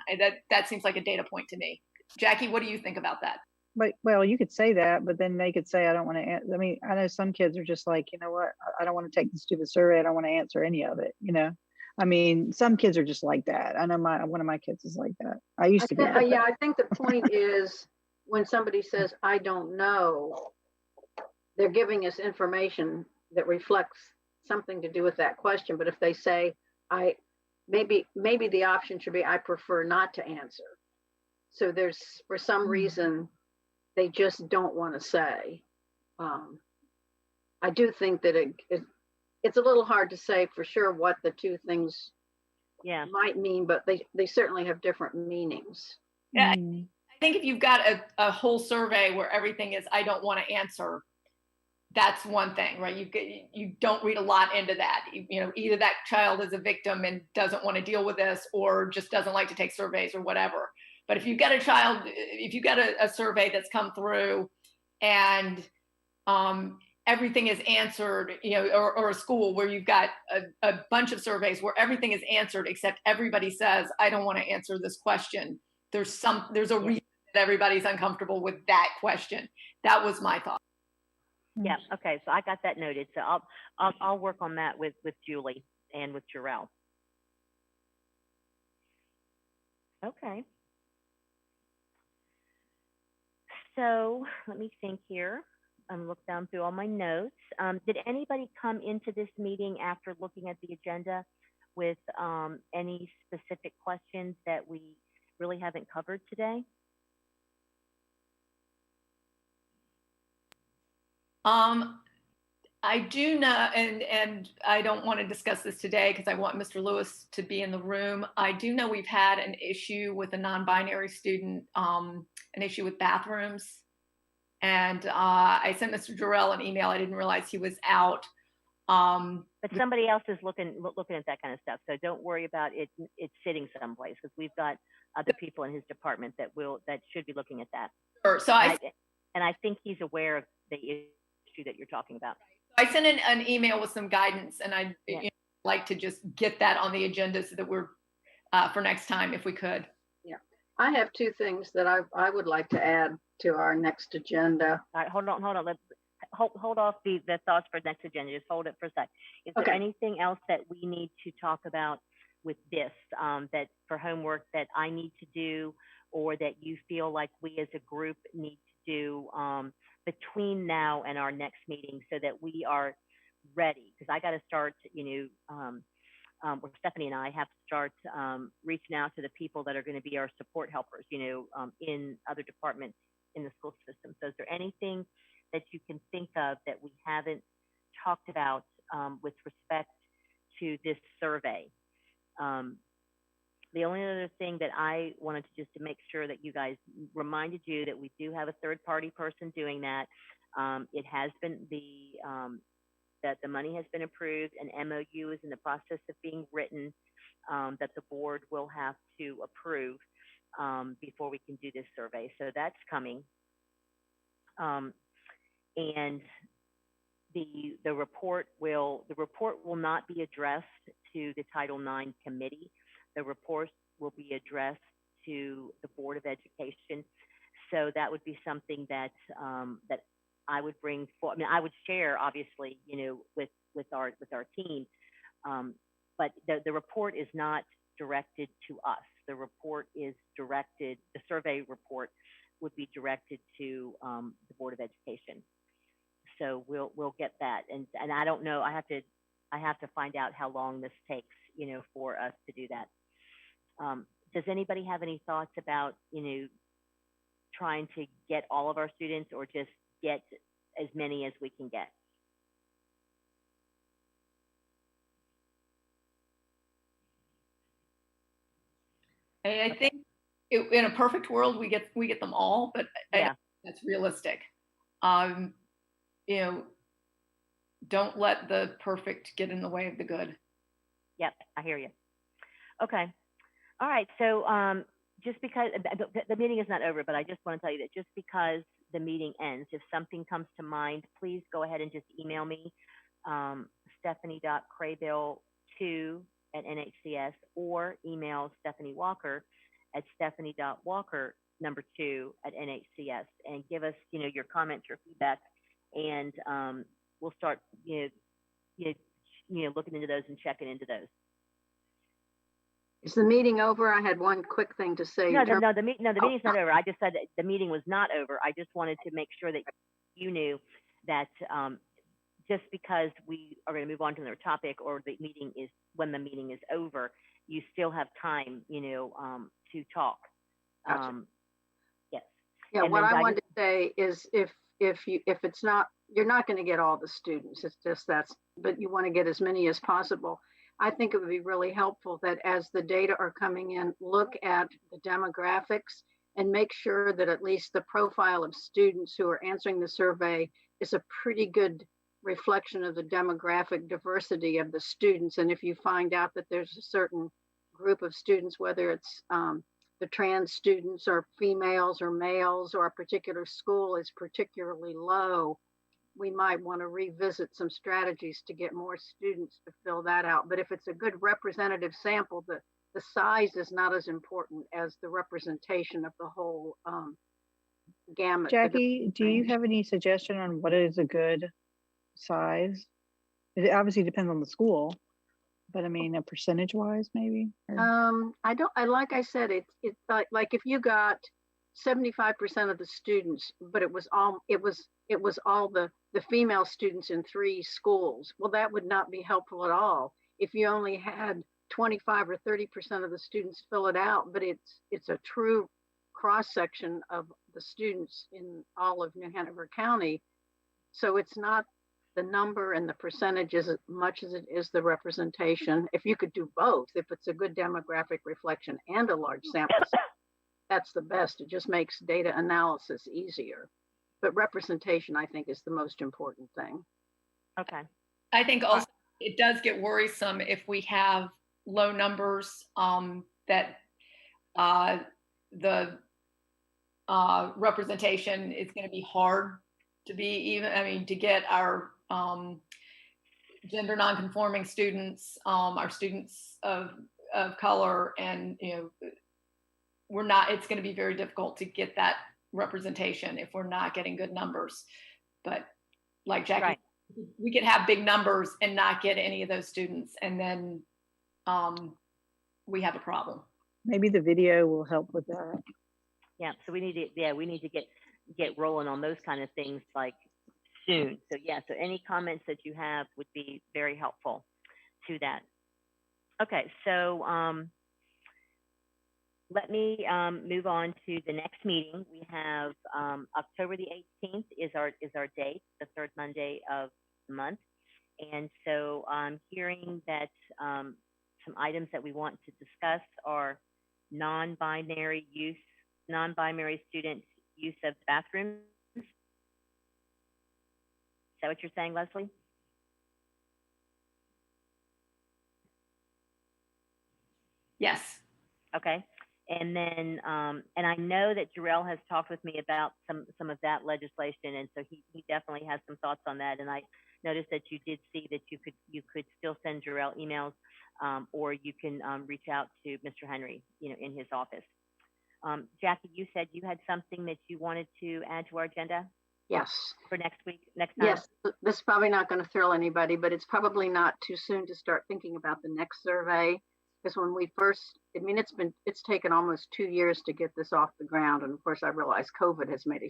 That seems like a data point to me. Jackie, what do you think about that? But, well, you could say that, but then they could say, I don't want to, I mean, I know some kids are just like, you know what, I don't want to take the stupid survey. I don't want to answer any of it, you know? I mean, some kids are just like that. I know one of my kids is like that. I used to be. Yeah, I think the point is when somebody says, I don't know, they're giving us information that reflects something to do with that question. But if they say, maybe the option should be, I prefer not to answer. So there's, for some reason, they just don't want to say. I do think that it's a little hard to say for sure what the two things might mean, but they certainly have different meanings. Yeah, I think if you've got a whole survey where everything is, I don't want to answer, that's one thing, right? You don't read a lot into that. You know, either that child is a victim and doesn't want to deal with this, or just doesn't like to take surveys or whatever. But if you've got a child, if you've got a survey that's come through and everything is answered, you know, or a school where you've got a bunch of surveys where everything is answered except everybody says, I don't want to answer this question. There's a reason that everybody's uncomfortable with that question. That was my thought. Yeah. Okay. So I got that noted. So I'll work on that with Julie and with Jarrell. Okay. So let me think here. Look down through all my notes. Did anybody come into this meeting after looking at the agenda with any specific questions that we really haven't covered today? I do know, and I don't want to discuss this today because I want Mr. Lewis to be in the room. I do know we've had an issue with a non-binary student, an issue with bathrooms. And I sent Mr. Jarrell an email. I didn't realize he was out. But somebody else is looking at that kind of stuff. So don't worry about it. It's sitting someplace because we've got other people in his department that should be looking at that. Sure. So I think he's aware of the issue that you're talking about. I sent an email with some guidance, and I'd like to just get that on the agenda so that we're for next time if we could. Yeah, I have two things that I would like to add to our next agenda. All right, hold on. Let's hold off the thoughts for next agenda. Just hold it for a sec. Is there anything else that we need to talk about with this that for homework that I need to do, or that you feel like we as a group need to do between now and our next meeting so that we are ready? Because I got to start, Stephanie and I have to start reaching out to the people that are going to be our support helpers, in other departments in the school system. So is there anything that you can think of that we haven't talked about with respect to this survey? The only other thing that I wanted to just to make sure that you guys reminded you that we do have a third party person doing that. It has been that the money has been approved, and MOU is in the process of being written that the board will have to approve before we can do this survey. So that's coming. And the report will not be addressed to the Title IX committee. The report will be addressed to the Board of Education. So that would be something that that I would bring forward. I mean, I would share, obviously, with our team. But the report is not directed to us. The report is directed. The survey report would be directed to the Board of Education. So we'll get that. And I don't know. I have to find out how long this takes, for us to do that. Does anybody have any thoughts about, trying to get all of our students, or just get as many as we can get? I think in a perfect world, we get them all, but that's realistic. Don't let the perfect get in the way of the good. Yep, I hear you. Okay. All right. So just because the meeting is not over, but I just want to tell you that just because the meeting ends. If something comes to mind, please go ahead and just email me, stephanie.craybill2@NHCS, or email Stephanie Walker at stephanie.walker2@NHCS, and give us, your comments, your feedback, and we'll start, looking into those and checking into those. Is the meeting over? I had one quick thing to say. No, the meeting's not over. I just said that the meeting was not over. I just wanted to make sure that you knew that just because we are going to move on to another topic, or when the meeting is over, you still have time, to talk. Gotcha. Yes. Yeah. And what then I wanted to say is if it's not, you're not going to get all the students. It's just but you want to get as many as possible. I think it would be really helpful that as the data are coming in, look at the demographics and make sure that at least the profile of students who are answering the survey is a pretty good reflection of the demographic diversity of the students. And if you find out that there's a certain group of students, whether it's the trans students or females or males, or a particular school is particularly low, we might want to revisit some strategies to get more students to fill that out. But if it's a good representative sample, the size is not as important as the representation of the whole gamut. Jackie, do you have any suggestion on what is a good size? It obviously depends on the school, but I mean, a percentage wise, maybe? Like I said, it's like if you got 75% of the students, but it was all the female students in 3 schools. Well, that would not be helpful at all. If you only had 25 or 30% of the students fill it out, but it's a true cross section of the students in all of New Hanover County. So it's not the number and the percentages as much as it is the representation. If you could do both, if it's a good demographic reflection and a large sample, that's the best. It just makes data analysis easier. But representation, I think, is the most important thing. Okay. I think also it does get worrisome if we have low numbers, that the representation is going to be hard to get our gender nonconforming students, our students of color, and it's going to be very difficult to get that representation if we're not getting good numbers. But like Jackie, right, we could have big numbers and not get any of those students, and then we have a problem. Maybe the video will help with that. Yeah, so we need to get rolling on those kind of things like soon. So so any comments that you have would be very helpful to that. Okay, so let me move on to the next meeting. We have October the 18th is our date, the third Monday of the month. And so I'm hearing that some items that we want to discuss are non-binary students' use of bathrooms. Is that what you're saying, Leslie? Yes. Okay. And then, and I know that Jarrell has talked with me about some of that legislation, and so he definitely has some thoughts on that. And I noticed that you did see that you could still send Jarrell emails, or you can reach out to Mr. Henry, in his office. Jackie, you said you had something that you wanted to add to our agenda? Yes. For next time? Yes, this is probably not going to thrill anybody, but it's probably not too soon to start thinking about the next survey. Because when we first, it's taken almost 2 years to get this off the ground. And of course, I realize COVID has made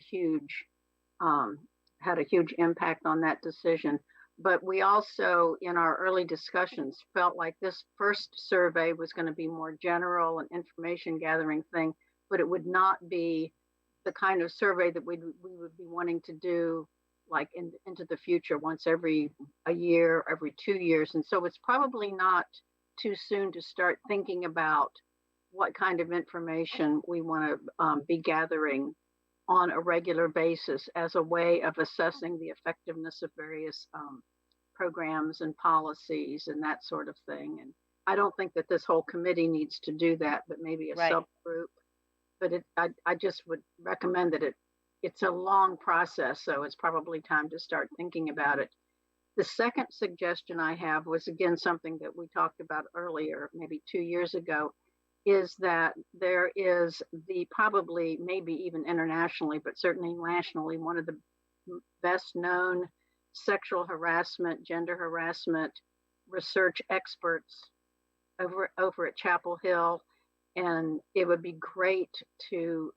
had a huge impact on that decision. But we also, in our early discussions, felt like this first survey was going to be more general and information gathering thing, but it would not be the kind of survey that we would be wanting to do like into the future, once every a year, every 2 years. And so it's probably not too soon to start thinking about what kind of information we want to be gathering on a regular basis as a way of assessing the effectiveness of various programs and policies and that sort of thing. And I don't think that this whole committee needs to do that, but maybe a subgroup. But I just would recommend that it it's a long process, so it's probably time to start thinking about it. The second suggestion I have was, again, something that we talked about earlier, maybe 2 years ago, is that there is probably, maybe even internationally, but certainly nationally, one of the best known sexual harassment, gender harassment research experts over at Chapel Hill. And it would be great to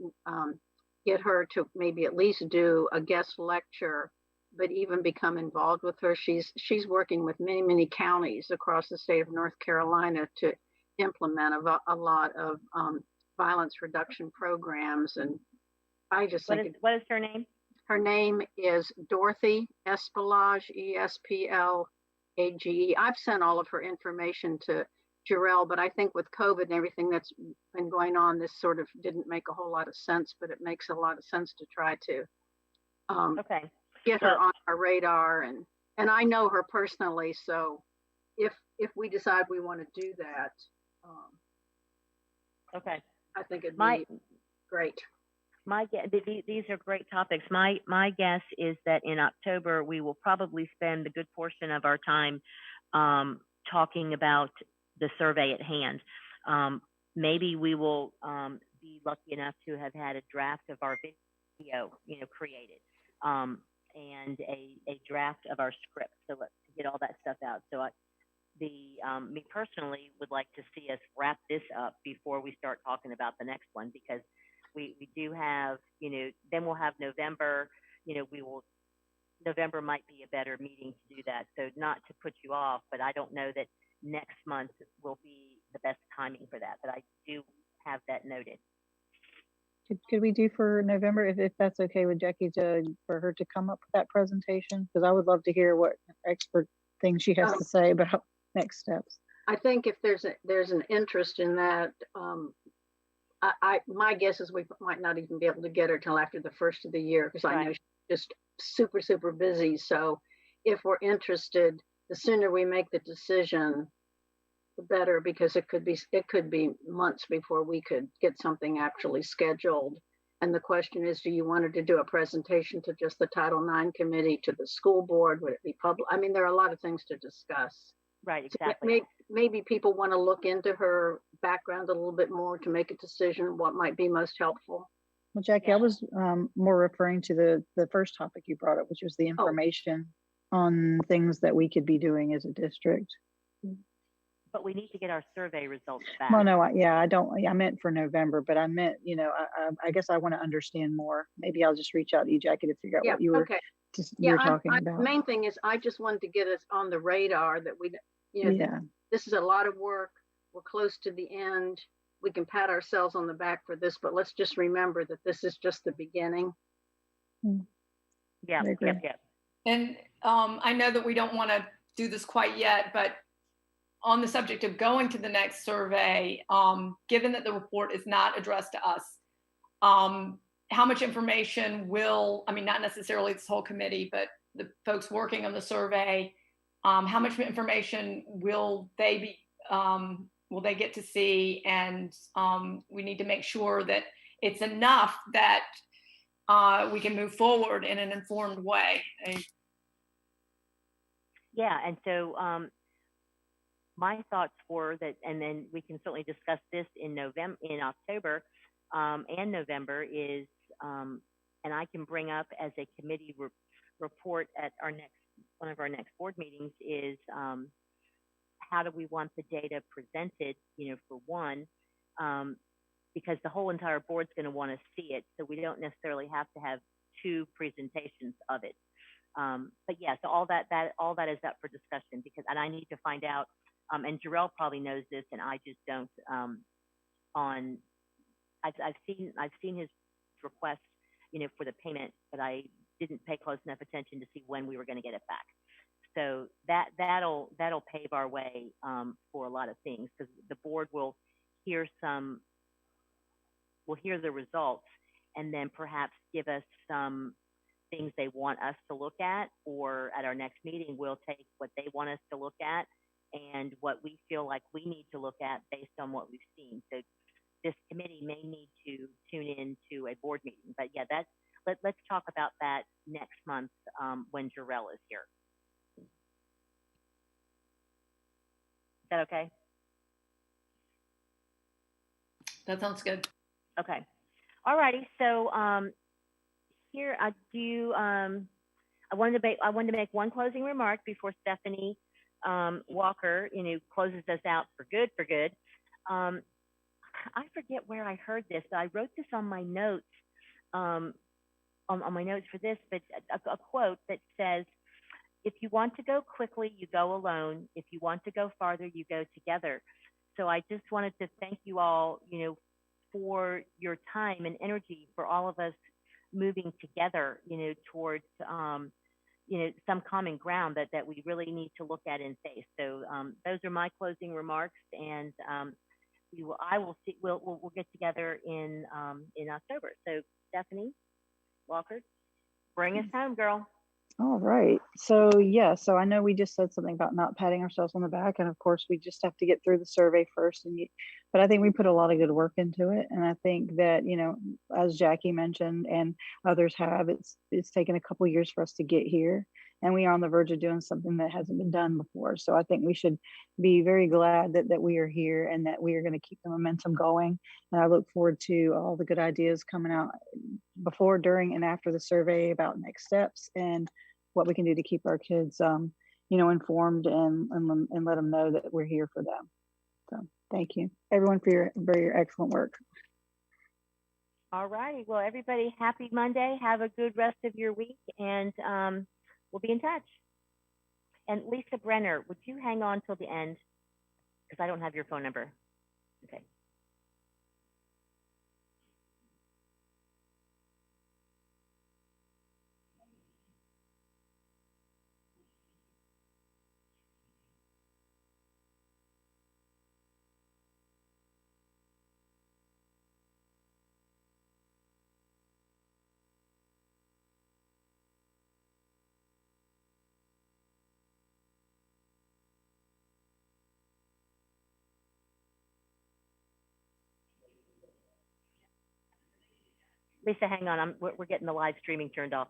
get her to maybe at least do a guest lecture, but even become involved with her. She's working with many counties across the state of North Carolina to implement a lot of violence reduction programs. And I just think what is her name? Her name is Dorothy Espelage, Esplage. I've sent all of her information to Jarrell, but I think with COVID and everything that's been going on, this sort of didn't make a whole lot of sense, but it makes a lot of sense to try to get her on our radar. And I know her personally, so if we decide we want to do that, I think it'd be great. These are great topics. My guess is that in October we will probably spend a good portion of our time talking about the survey at hand. Maybe we will be lucky enough to have had a draft of our video, created, and a draft of our script. So let's get all that stuff out. So me personally would like to see us wrap this up before we start talking about the next one, because we do have, then we'll have November, November might be a better meeting to do that. So not to put you off, but I don't know that next month will be the best timing for that, but I do have that noted. Could we do for November, if that's okay with Jackie, for her to come up with that presentation? Because I would love to hear what expert things she has to say about next steps. I think if there's an interest in that, my guess is we might not even be able to get her till after the first of the year, because I know she's just super busy. So if we're interested, the sooner we make the decision, the better, because it could be months before we could get something actually scheduled. And the question is, do you want her to do a presentation to just the Title IX committee, to the school board? Would it be public? I mean, there are a lot of things to discuss. Right, exactly. So maybe people want to look into her background a little bit more to make a decision what might be most helpful. Well, Jackie, I was more referring to the first topic you brought up, which was the information on things that we could be doing as a district. But we need to get our survey results back. Well, no, I meant for November, but I meant, I guess I want to understand more. Maybe I'll just reach out to you, Jackie, to figure out what you were talking about. The main thing is I just wanted to get us on the radar that this is a lot of work. We're close to the end. We can pat ourselves on the back for this, but let's just remember that this is just the beginning. Yeah. And I know that we don't want to do this quite yet, but on the subject of going to the next survey, given that the report is not addressed to us, how much information not necessarily this whole committee, but the folks working on the survey, how much information will they get to see? And we need to make sure that it's enough that we can move forward in an informed way. Yeah, and so my thoughts were that, and then we can certainly discuss this in October and November, is, and I can bring up as a committee report at one of our next board meetings, is how do we want the data presented, for one, because the whole entire board's going to want to see it, so we don't necessarily have to have two presentations of it. But yeah, so all that is up for discussion, and I need to find out, and Jarrell probably knows this, and I just don't. I've seen his request, for the payment, but I didn't pay close enough attention to see when we were going to get it back. So that'll pave our way for a lot of things, because the board will hear the results, and then perhaps give us some things they want us to look at, or at our next meeting, we'll take what they want us to look at and what we feel like we need to look at based on what we've seen. So this committee may need to tune in to a board meeting, but yeah, let's talk about that next month when Jarrell is here. Is that okay? That sounds good. Okay. All righty. So here I do. I wanted to make one closing remark before Stephanie Walker, closes us out for good. I forget where I heard this. I wrote this on my notes, on my notes for this, but a quote that says, "If you want to go quickly, you go alone. If you want to go farther, you go together." So I just wanted to thank you all, for your time and energy, for all of us moving together, towards, some common ground that we really need to look at and face. So those are my closing remarks, and we'll get together in October. So Stephanie Walker, bring us home, girl. All right. So so I know we just said something about not patting ourselves on the back, and of course we just have to get through the survey first. But I think we put a lot of good work into it, and I think that as Jackie mentioned and others have, it's taken a couple years for us to get here, and we are on the verge of doing something that hasn't been done before. So I think we should be very glad that we are here and that we are going to keep the momentum going. And I look forward to all the good ideas coming out before, during, and after the survey about next steps and what we can do to keep our kids, informed and let them know that we're here for them. So thank you, everyone, for your excellent work. All righty. Well, everybody, happy Monday. Have a good rest of your week, and we'll be in touch. And Lisa Brenner, would you hang on till the end? Because I don't have your phone number. Okay. Lisa, hang on. We're getting the live streaming turned off.